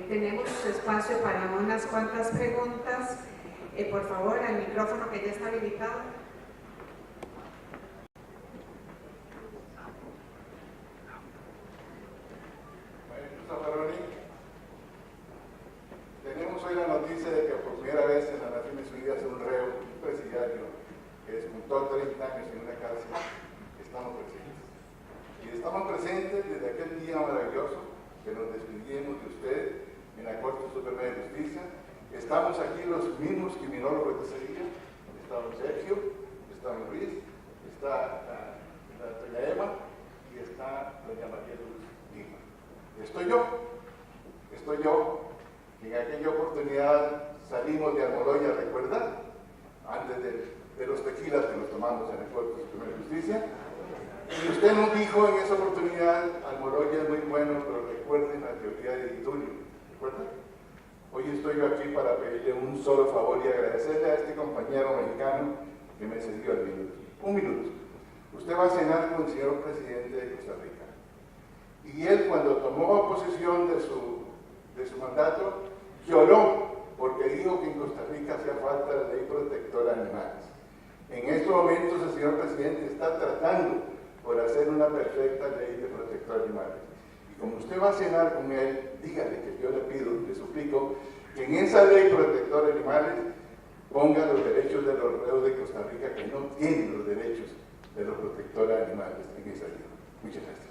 Tenemos espacio para unas cuantas preguntas. Por favor, al micrófono que ya está habilitado. Tenemos hoy la noticia de que por primera vez en las Naciones Unidas un reo, un presidiario, que desmontó 30 años en una cárcel, estamos presentes. Y estamos presentes desde aquel día maravilloso que nos despedimos de usted en la Corte Suprema de Justicia. Estamos aquí los mismos criminólogos de ese día. Está don Sergio, está don Luis, está doña Emma y está doña María Luz Lima. Estoy yo. En aquella oportunidad salimos de Almoloya, ¿recuerda? Antes de los tequilas que nos tomamos en el Corte Suprema de Justicia. Y usted nos dijo en esa oportunidad, Almoloya es muy bueno, pero recuerden la teoría de Di Tullio, ¿recuerda? Hoy estoy yo aquí para pedirle un solo favor y agradecerle a este compañero mexicano que me cedió el minuto. Un minuto. Usted va a cenar con el señor presidente de Costa Rica. Y él, cuando tomó posesión de su mandato, lloró porque dijo que en Costa Rica hacía falta la ley protectora de animales. En estos momentos el señor presidente está tratando por hacer una perfecta ley de protector de animales. Y como usted va a cenar con él, dígale que yo le pido, le suplico, que en esa ley protectora de animales ponga los derechos de los reos de Costa Rica que no tienen los derechos de los protectores de animales en esa ley. Muchas gracias.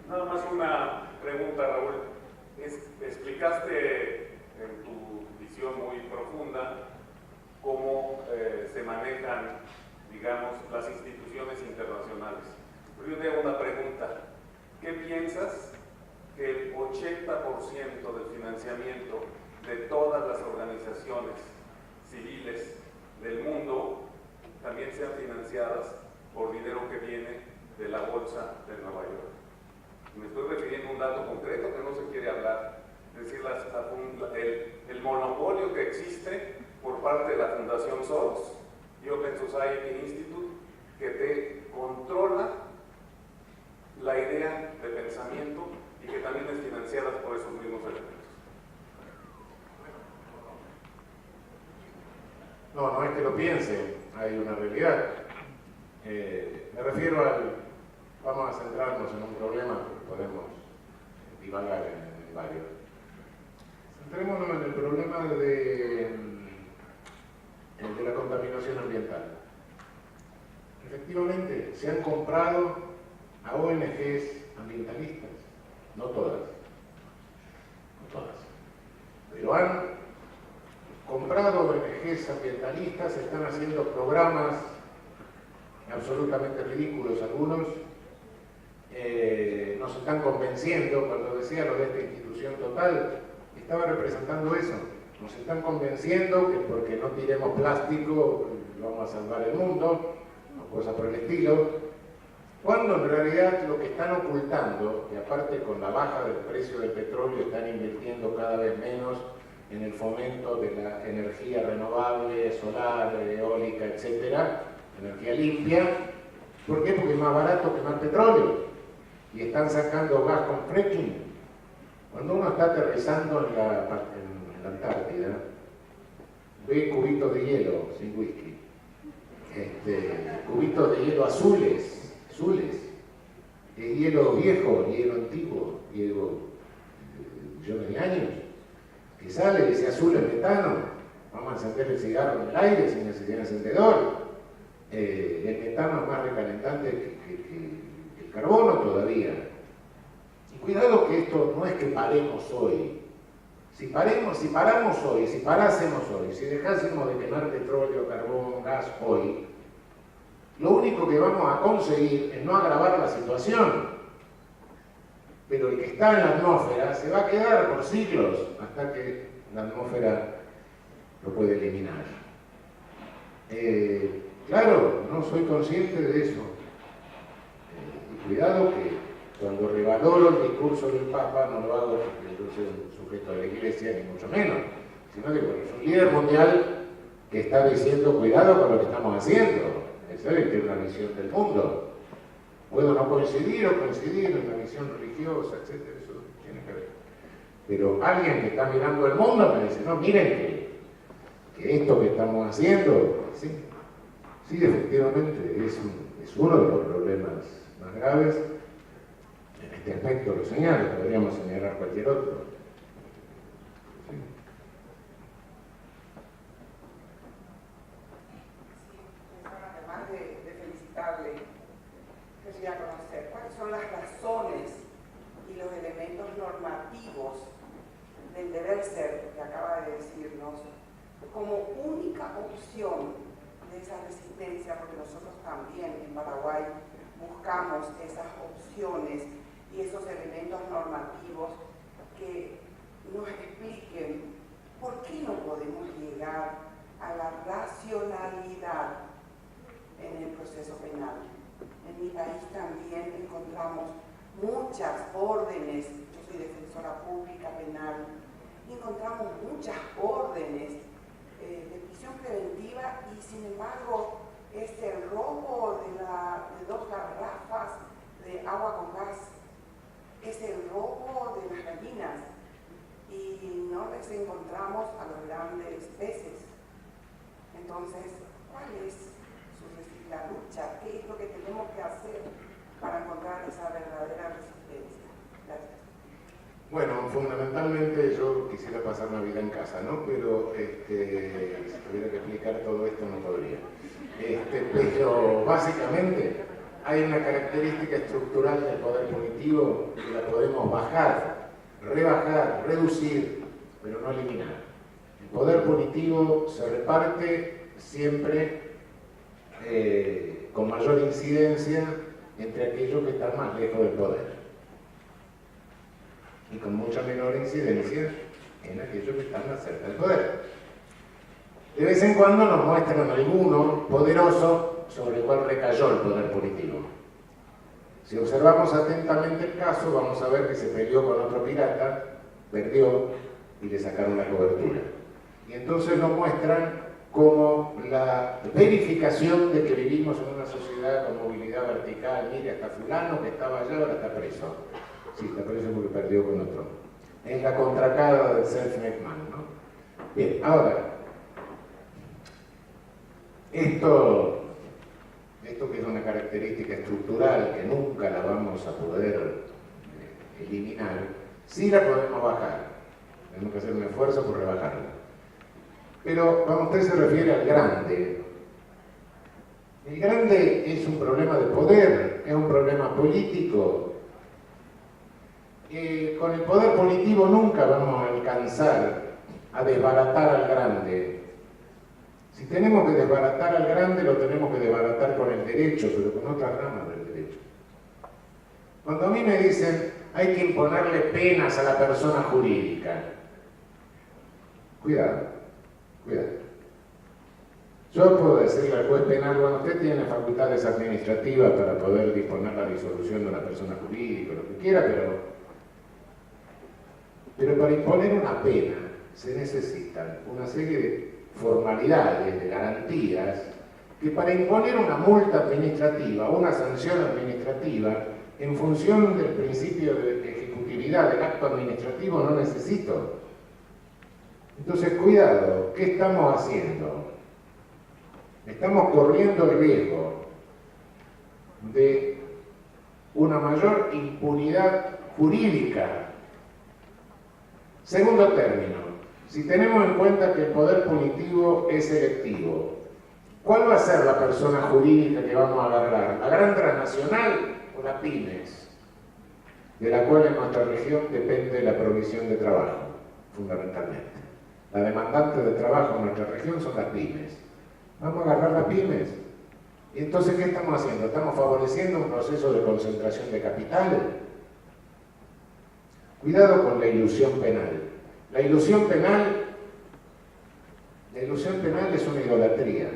Nada más una pregunta, Raúl. Explicaste en tu visión muy profunda cómo se manejan, digamos, las instituciones internacionales. Pero yo te hago una pregunta. ¿Qué piensas que el 80% del financiamiento de todas las organizaciones civiles del mundo también sean financiadas por dinero que viene de la Bolsa de Nueva York? Me estoy refiriendo a un dato concreto que no se quiere hablar, es decir, el monopolio que existe por parte de la Fundación Soros y Open Society Institute, que te controla la idea de pensamiento y que también es financiada por esos mismos elementos. No, no es que lo piense, hay una realidad. Me refiero al... Vamos a centrarnos en un problema, porque podemos divagar en varios. Centrémonos en el problema de la contaminación ambiental. Efectivamente, se han comprado a ONGs ambientalistas, no todas, pero han comprado ONGs ambientalistas, están haciendo programas absolutamente ridículos algunos, nos están convenciendo, cuando decía lo de esta institución total, estaba representando eso, nos están convenciendo que porque no tiremos plástico vamos a salvar el mundo, o cosas por el estilo, cuando en realidad lo que están ocultando, y aparte con la baja del precio del petróleo están invirtiendo cada vez menos en el fomento de la energía renovable, solar, eólica, etcétera, energía limpia. ¿Por qué? Porque es más barato quemar petróleo y están sacando gas con fracking. Cuando uno está aterrizando en la Antártida, ve cubitos de hielo sin whisky, cubitos de hielo azules, hielo viejo, hielo antiguo, hielo millones de años, que sale ese azul es metano. Vamos a encender el cigarro en el aire sin necesidad de encendedor. El metano es más recalentante que el carbono todavía. Y cuidado que esto no es que paremos hoy. Si paramos hoy, si parásemos hoy, si dejásemos de quemar petróleo, carbón, gas hoy, lo único que vamos a conseguir es no agravar la situación. Pero el que está en la atmósfera se va a quedar por siglos hasta que la atmósfera lo puede eliminar. Claro, no soy consciente de eso. Y cuidado que cuando revaloro el discurso del Papa no lo hago porque yo soy un sujeto de la Iglesia, ni mucho menos, sino que porque es un líder mundial que está diciendo cuidado con lo que estamos haciendo. Eso es una visión del mundo. Puedo no coincidir o coincidir en una visión religiosa, etc. Eso tiene que ver. Pero alguien que está mirando el mundo me dice, no, miren que esto que estamos haciendo, sí, efectivamente, es uno de los problemas más graves. En este aspecto lo señalo, podríamos señalar cualquier otro. Quería conocer cuáles son las razones y los elementos normativos del deber ser que acaba de decirnos como única opción de esa resistencia, porque nosotros también en Paraguay buscamos esas opciones y esos elementos normativos que nos expliquen por qué no podemos llegar a la racionalidad en el proceso penal. En mi país también encontramos muchas órdenes, yo soy defensora pública penal, y encontramos muchas órdenes de prisión preventiva y sin embargo el robo de 2 garrafas de agua con gas, es el robo de las gallinas y no les encontramos a los grandes peces. Entonces, ¿cuál es la lucha? ¿Qué es lo que tenemos que hacer para encontrar esa verdadera resistencia? Gracias. Bueno, fundamentalmente yo quisiera pasar una vida en casa, ¿no? Pero si tuviera que explicar todo esto no podría. Pero básicamente hay una característica estructural del poder punitivo que la podemos bajar, rebajar, reducir, pero no eliminar. El poder punitivo se reparte siempre con mayor incidencia entre aquellos que están más lejos del poder y con mucha menor incidencia en aquellos que están más cerca del poder. De vez en cuando nos muestran alguno poderoso sobre el cual recayó el poder punitivo. Si observamos atentamente el caso, vamos a ver que se peleó con otro pirata, perdió y le sacaron la cobertura. Y entonces nos muestran como la verificación de que vivimos en una sociedad con movilidad vertical. Mire, hasta fulano que estaba allá ahora está preso. Sí, está preso porque perdió con otro. Es la contracara del self-made man, ¿no? Bien, ahora, Esto que es una característica estructural que nunca la vamos a poder eliminar, sí la podemos bajar. Tenemos que hacer un esfuerzo por rebajarla. Pero cuando usted se refiere al grande, el grande es un problema de poder, es un problema político. Con el poder político nunca vamos a alcanzar a desbaratar al grande. Si tenemos que desbaratar al grande, lo tenemos que desbaratar con el derecho, pero con otras ramas del derecho. Cuando a mí me dicen hay que imponerle penas a la persona jurídica, cuidado, cuidado. Yo puedo decirle al juez penal, bueno, usted tiene facultades administrativas para poder disponer la disolución de una persona jurídica, lo que quiera, pero para imponer una pena se necesitan una serie de formalidades, de garantías, que para imponer una multa administrativa, una sanción administrativa, en función del principio de ejecutividad del acto administrativo, no necesito. Entonces, cuidado, ¿qué estamos haciendo? Estamos corriendo el riesgo de una mayor impunidad jurídica. Segundo término, si tenemos en cuenta que el poder punitivo es selectivo, ¿cuál va a ser la persona jurídica que vamos a agarrar? ¿La gran transnacional o la pymes? De la cual en nuestra región depende la provisión de trabajo, fundamentalmente. La demandante de trabajo en nuestra región son las pymes. ¿Vamos a agarrar las pymes? ¿Y entonces qué estamos haciendo? ¿Estamos favoreciendo un proceso de concentración de capital? Cuidado con la ilusión penal. La ilusión penal es una idolatría.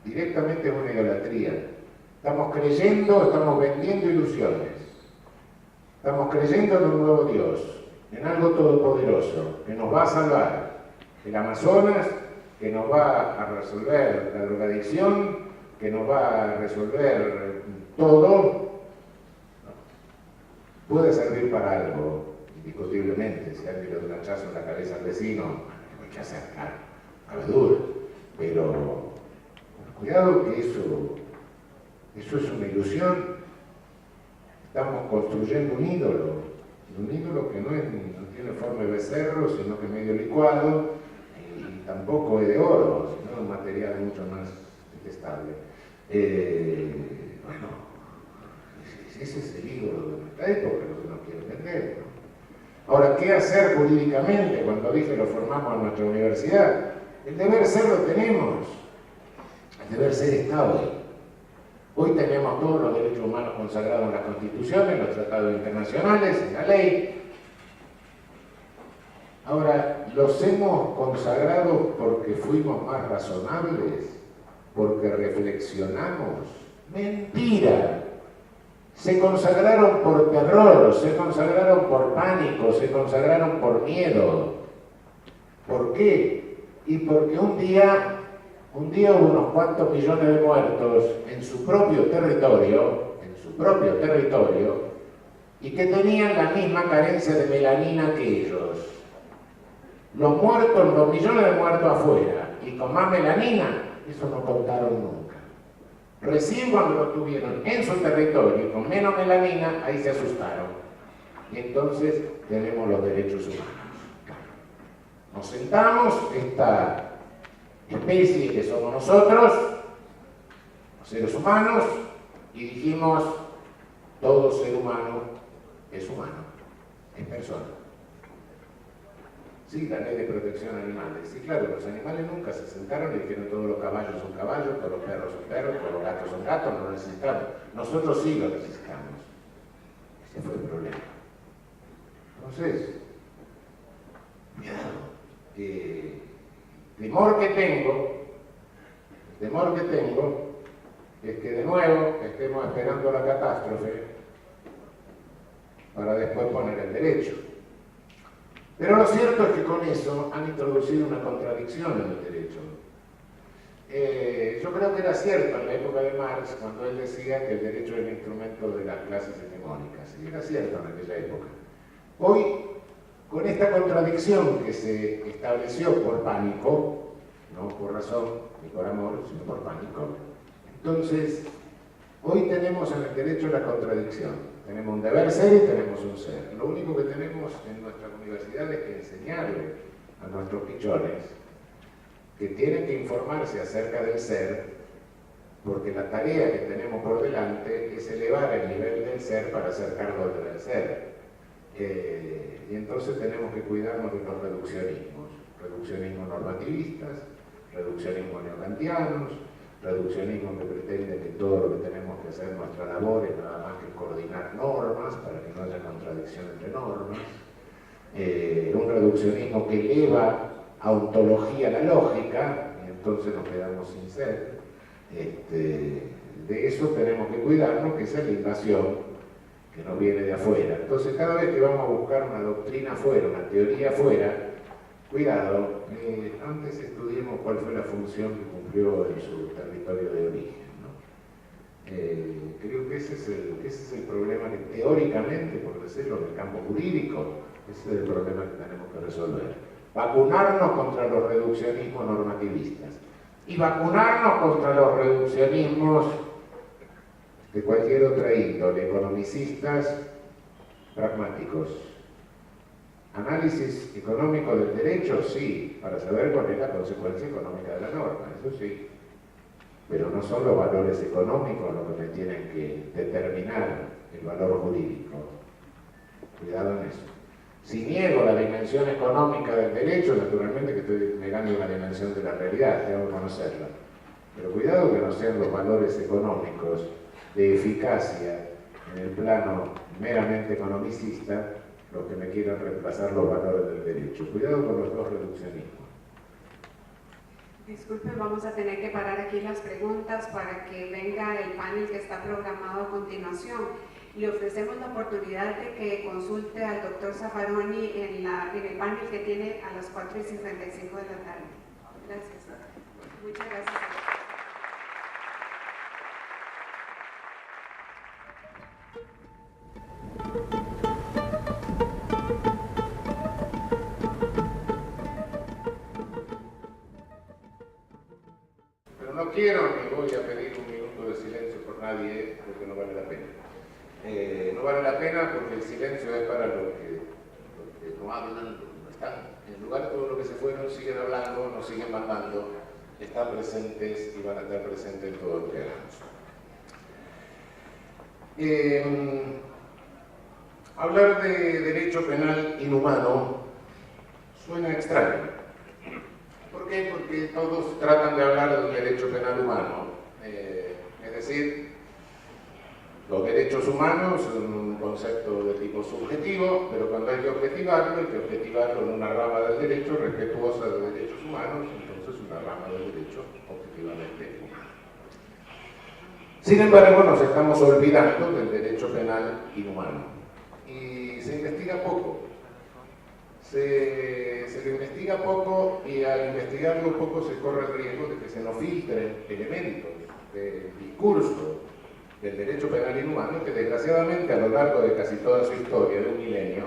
Directamente es una idolatría. Estamos creyendo, estamos vendiendo ilusiones. Estamos creyendo en un nuevo Dios, en algo todopoderoso, que nos va a salvar. El Amazonas, que nos va a resolver la drogadicción, que nos va a resolver todo. Puede servir para algo, indiscutiblemente. Si alguien le da un hachazo en la cabeza al vecino, hay que hacer, cabe duda. Pero cuidado que eso es una ilusión. Estamos construyendo un ídolo que no tiene forma de becerro, sino que es medio licuado, y tampoco es de oro, sino un material mucho más detestable. Bueno, ese es el ídolo de nuestra época, lo que nos quieren vender, ¿no? Ahora, ¿qué hacer jurídicamente? Cuando dije lo formamos en nuestra universidad, el deber ser lo tenemos, el deber ser Estado. Hoy tenemos todos los derechos humanos consagrados en las constituciones, en los tratados internacionales, en la ley. Ahora, ¿los hemos consagrado porque fuimos más razonables? ¿Porque reflexionamos? ¡Mentira! Se consagraron por terror, se consagraron por pánico, se consagraron por miedo. ¿Por qué? Y porque un día hubo unos cuantos millones de muertos en su propio territorio, y que tenían la misma carencia de melanina que ellos. Los muertos, los millones de muertos afuera, y con más melanina, eso no contaron nunca. Recién cuando lo tuvieron en su territorio y con menos melanina, ahí se asustaron. Y entonces tenemos los derechos humanos. Nos sentamos, esta especie que somos nosotros, los seres humanos, y dijimos, todo ser humano, es persona. Sí, la ley de protección de animales. Sí, claro, los animales nunca se sentaron y dijeron todos los caballos son caballos, todos los perros son perros, todos los gatos son gatos, no lo necesitamos. Nosotros sí lo necesitamos. Ese fue el problema. Entonces, cuidado. El temor que tengo es que de nuevo estemos esperando la catástrofe para después poner el derecho. Pero lo cierto es que con eso han introducido una contradicción en el derecho. Yo creo que era cierto en la época de Marx cuando él decía que el derecho era el instrumento de las clases hegemónicas, y era cierto en aquella época. Hoy, con esta contradicción que se estableció por pánico, no por razón, ni por amor, sino por pánico. Entonces, hoy tenemos en el derecho la contradicción. Tenemos un deber ser y tenemos un ser. Lo único que tenemos en nuestra universidad es que enseñarle a nuestros pichones que tienen que informarse acerca del ser, porque la tarea que tenemos por delante es elevar el nivel del ser para acercarlo al deber ser. Y entonces tenemos que cuidarnos de los reduccionismos normativistas, reduccionismos neokantianos, reduccionismo que pretende que todo lo que tenemos que hacer, nuestra labor, es nada más que coordinar normas para que no haya contradicción entre normas, un reduccionismo que eleva a ontología la lógica, y entonces nos quedamos sin ser. De eso tenemos que cuidarnos, que esa es la invasión que nos viene de afuera. Entonces, cada vez que vamos a buscar una doctrina afuera, una teoría afuera, cuidado, antes estudiemos cuál fue la función que cumplió en su territorio de origen, ¿no? Creo que ese es el problema que teóricamente, por decirlo en el campo jurídico, ese es el problema que tenemos que resolver. Vacunarnos contra los reduccionismos normativistas y vacunarnos contra los reduccionismos de cualquier otra índole, economicistas, pragmáticos. Análisis económico del derecho, sí, para saber cuál es la consecuencia económica de la norma, eso sí. Pero no son los valores económicos los que me tienen que determinar el valor jurídico. Cuidado en eso. Si niego la dimensión económica del derecho, naturalmente que estoy negando la dimensión de la realidad, tengo que conocerla. Pero cuidado que no sean los valores económicos de eficacia en el plano meramente economicista los que me quieran reemplazar los valores del derecho. Cuidado con los dos reduccionismos. Disculpen, vamos a tener que parar aquí las preguntas para que venga el panel que está programado a continuación. Le ofrecemos la oportunidad de que consulte al doctor Zaffaroni en el panel que tiene a las 4:55 de la tarde. Gracias. Muchas gracias. No quiero ni voy a pedir un minuto de silencio por nadie porque no vale la pena. No vale la pena porque el silencio es para los que no hablan, no están. En lugar de todo lo que se fueron, siguen hablando, nos siguen mandando, están presentes y van a estar presentes en todo lo que hagamos. Hablar de derecho penal inhumano suena extraño. ¿Por qué? Porque todos tratan de hablar de un derecho penal humano. Es decir, los derechos humanos son un concepto de tipo subjetivo, pero cuando hay que objetivarlo en una rama del derecho respetuosa de derechos humanos, entonces una rama del derecho objetivamente humano. Sin embargo, nos estamos olvidando del derecho penal inhumano. Y se investiga poco. Se lo investiga poco y al investigarlo poco se corre el riesgo de que se nos filtren elementos del discurso del derecho penal inhumano que desgraciadamente a lo largo de casi toda su historia, de un milenio,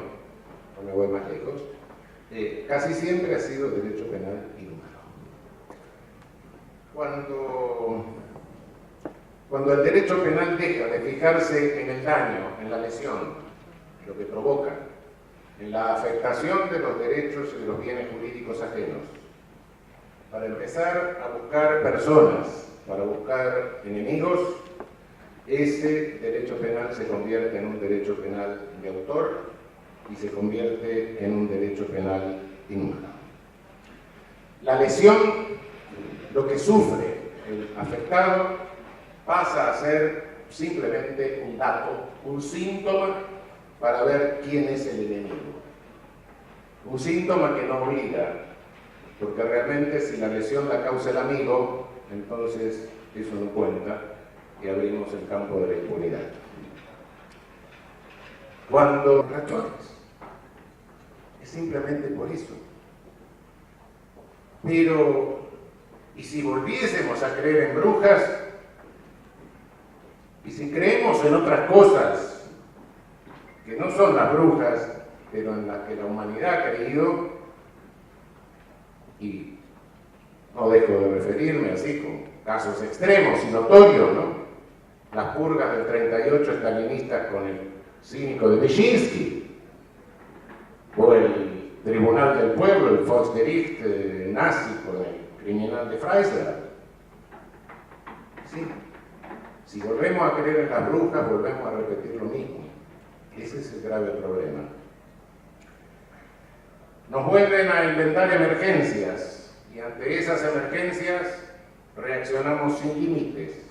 no me voy más lejos, casi siempre ha sido derecho penal inhumano. Cuando el derecho penal deja de fijarse en el daño, en la lesión, en lo que provoca, en la afectación de los derechos y de los bienes jurídicos ajenos, para empezar a buscar personas, para buscar enemigos, ese derecho penal se convierte en un derecho penal de autor y se convierte en un derecho penal inhumano. La lesión, lo que sufre el afectado, pasa a ser simplemente un dato, un síntoma para ver quién es el enemigo. Un síntoma que no obliga, porque realmente si la lesión la causa el amigo, entonces eso no cuenta y abrimos el campo de la impunidad. Cuando ratones, es simplemente por eso. Pero, ¿y si volviésemos a creer en brujas? ¿Y si creemos en otras cosas que no son las brujas, pero en las que la humanidad ha creído? Y No dejo de referirme así con casos extremos y notorios, ¿no? Las purgas del 38 estalinistas con el cínico de Nijinsky, o el Tribunal del Pueblo, el Volksgericht nazi con el criminal de Freisler. Sí. Si volvemos a creer en las brujas, volvemos a repetir lo mismo. Ese es el grave problema. Nos vuelven a inventar emergencias y ante esas emergencias reaccionamos sin límites.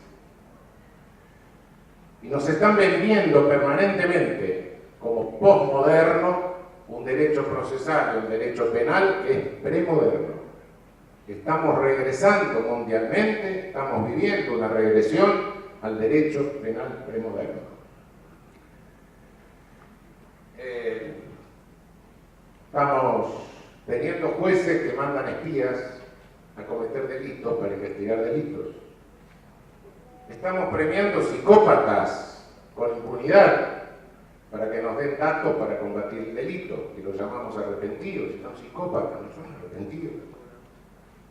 Y nos están vendiendo permanentemente como posmoderno un derecho procesal, un derecho penal que es premoderno. Estamos regresando mundialmente, estamos viviendo una regresión al derecho penal premoderno. Estamos teniendo jueces que mandan espías a cometer delitos para investigar delitos. Estamos premiando psicópatas con impunidad para que nos den datos para combatir el delito, y los llamamos arrepentidos. No, psicópatas, no son arrepentidos.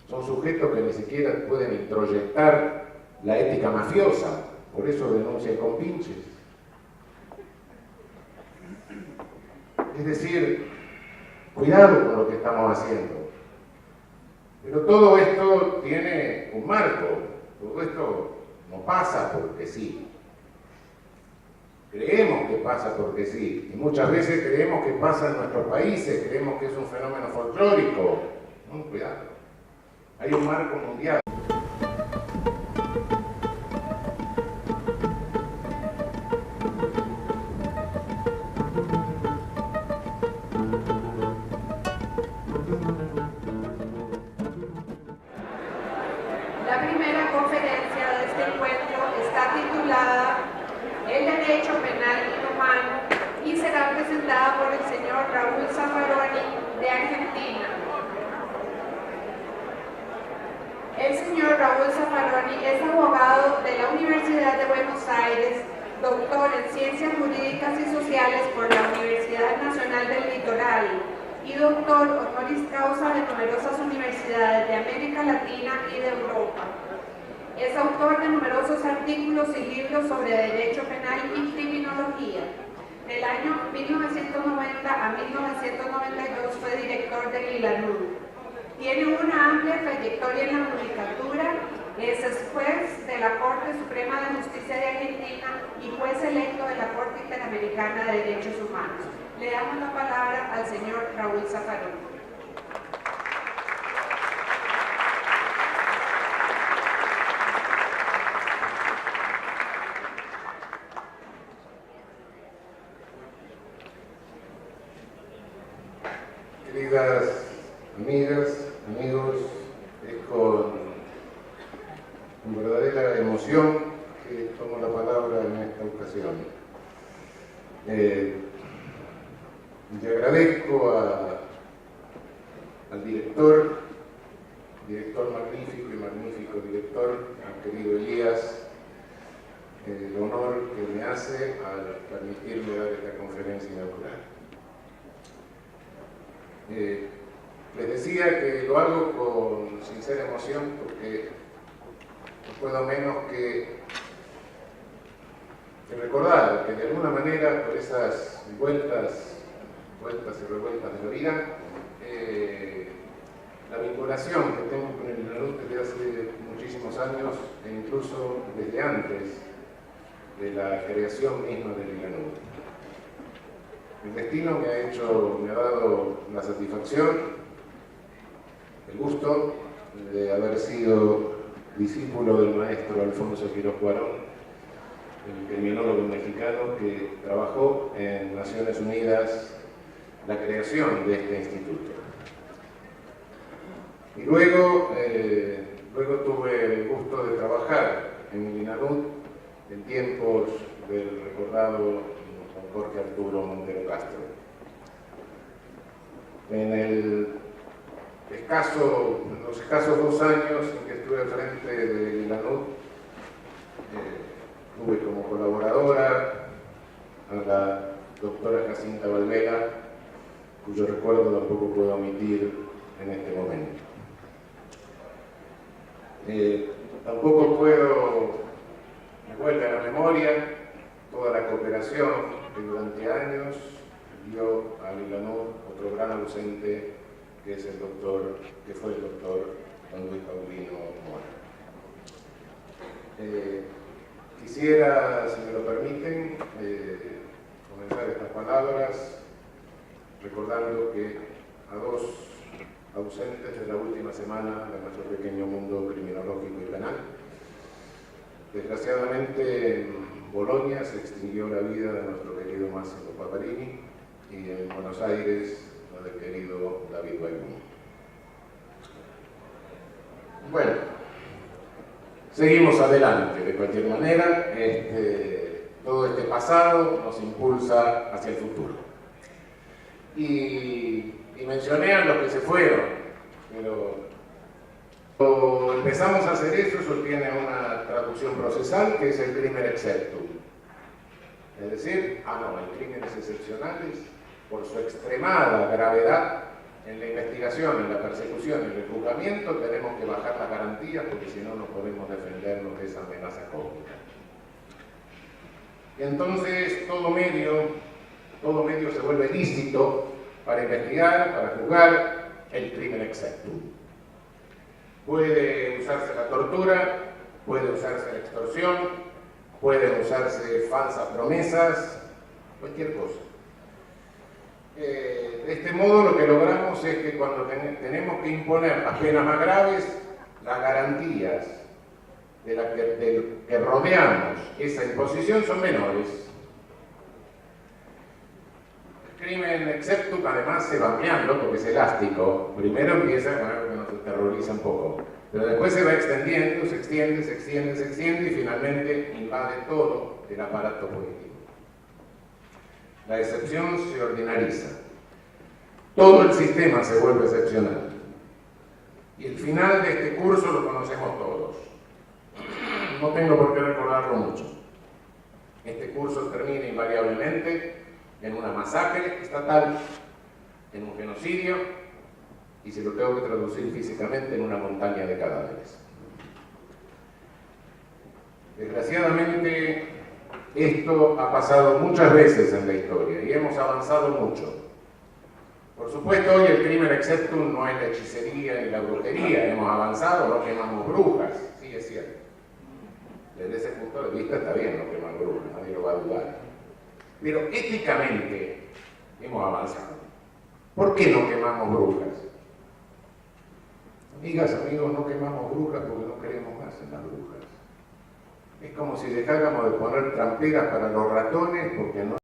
Son sujetos que ni siquiera pueden introyectar la ética mafiosa, por eso denuncian con pinches. Es decir, cuidado con lo que estamos haciendo. Pero todo esto tiene un marco, todo esto no pasa porque sí. Creemos que pasa porque sí, y muchas veces creemos que pasa en nuestros países, creemos que es un fenómeno folclórico. No, cuidado. Hay un marco mundial. La primera conferencia de este encuentro está titulada El Derecho Penal Inhumano y será presentada por el señor Raúl Zaffaroni de Argentina. El señor Raúl Zaffaroni es abogado de la Universidad de Buenos Aires, doctor en Ciencias Jurídicas y Sociales por la Universidad Nacional del Litoral y doctor honoris causa de numerosas universidades de América Latina y de Europa. Es autor de numerosos artículos y libros sobre derecho penal y criminología. Del año 1990 a 1992 fue director del ILANUD. Tiene una amplia trayectoria en la judicatura, es juez de la Corte Suprema de Justicia de Argentina y juez electo de la Corte Interamericana de Derechos Humanos. Le damos la palabra al señor Raúl Zaffaroni. Queridas amigas, amigos, es con verdadera emoción que tomo la palabra en esta ocasión. Y agradezco al director magnífico director, al querido Elías, el honor que me hace al permitirme dar esta conferencia inaugural. Les decía que lo hago con sincera emoción porque no puedo menos que recordar que de alguna manera por esas vueltas y revueltas de la vida, la vinculación que tengo con el ILANUD desde hace muchísimos años e incluso desde antes de la creación misma del ILANUD. El destino me ha dado la satisfacción, el gusto de haber sido discípulo del maestro Alfonso Quiroz Cuarón, el criminólogo mexicano que trabajó en Naciones Unidas la creación de este instituto. Y luego tuve el gusto de trabajar en el ILANUD en tiempos del recordado Jorge Arturo Montero Castro. En los escasos 2 años en que estuve al frente del ILANUD, tuve como colaboradora a la doctora Jacinta Valvela, cuyo recuerdo tampoco puedo omitir en este momento. Tampoco puedo, me vuelve a la memoria toda la cooperación que durante años dio a Vilanur otro gran ausente, que es que fue el doctor Don Luis Paulino Mora. Quisiera, si me lo permiten, comenzar estas palabras recordando que a dos ausentes de la última semana de nuestro pequeño mundo criminológico y penal. Desgraciadamente en Bolonia se extinguió la vida de nuestro querido Máximo Paparini y en Buenos Aires la del querido David Baigún. Bueno, seguimos adelante de cualquier manera. Todo este pasado nos impulsa hacia el futuro. Y mencioné a los que se fueron, pero cuando empezamos a hacer eso tiene una traducción procesal que es el crimen exceptum. Es decir, hay crímenes excepcionales por su extremada gravedad en la investigación, en la persecución, en el juzgamiento, tenemos que bajar las garantías porque si no, no podemos defendernos de esa amenaza cósmica. Y entonces todo medio se vuelve lícito para investigar, para juzgar el crimen exceptum. Puede usarse la tortura, puede usarse la extorsión, pueden usarse falsas promesas, cualquier cosa. De este modo lo que logramos es que cuando tenemos que imponer las penas más graves, las garantías de que rodeamos esa imposición son menores. El crimen exceptum además se va ampliando porque es elástico. Primero empieza, que nos terroriza un poco, pero después se va extendiendo, se extiende y finalmente invade todo el aparato político. La excepción se ordinariza. Todo el sistema se vuelve excepcional. Y el final de este curso lo conocemos todos. No tengo por qué recordarlo mucho. Este curso termina invariablemente en una masacre estatal, en un genocidio, y si lo tengo que traducir físicamente, en una montaña de cadáveres. Desgraciadamente, esto ha pasado muchas veces en la historia y hemos avanzado mucho. Por supuesto, hoy el crimen exceptum no es la hechicería ni la brujería, hemos avanzado, no quemamos brujas, sí es cierto. Desde ese punto de vista está bien no quemar brujas, nadie lo va a dudar. Pero éticamente hemos avanzado. ¿Por qué no quemamos brujas? Amigas, amigos, no quemamos brujas porque no creemos más en las brujas. Es como si dejáramos de poner tramperas para los ratones porque no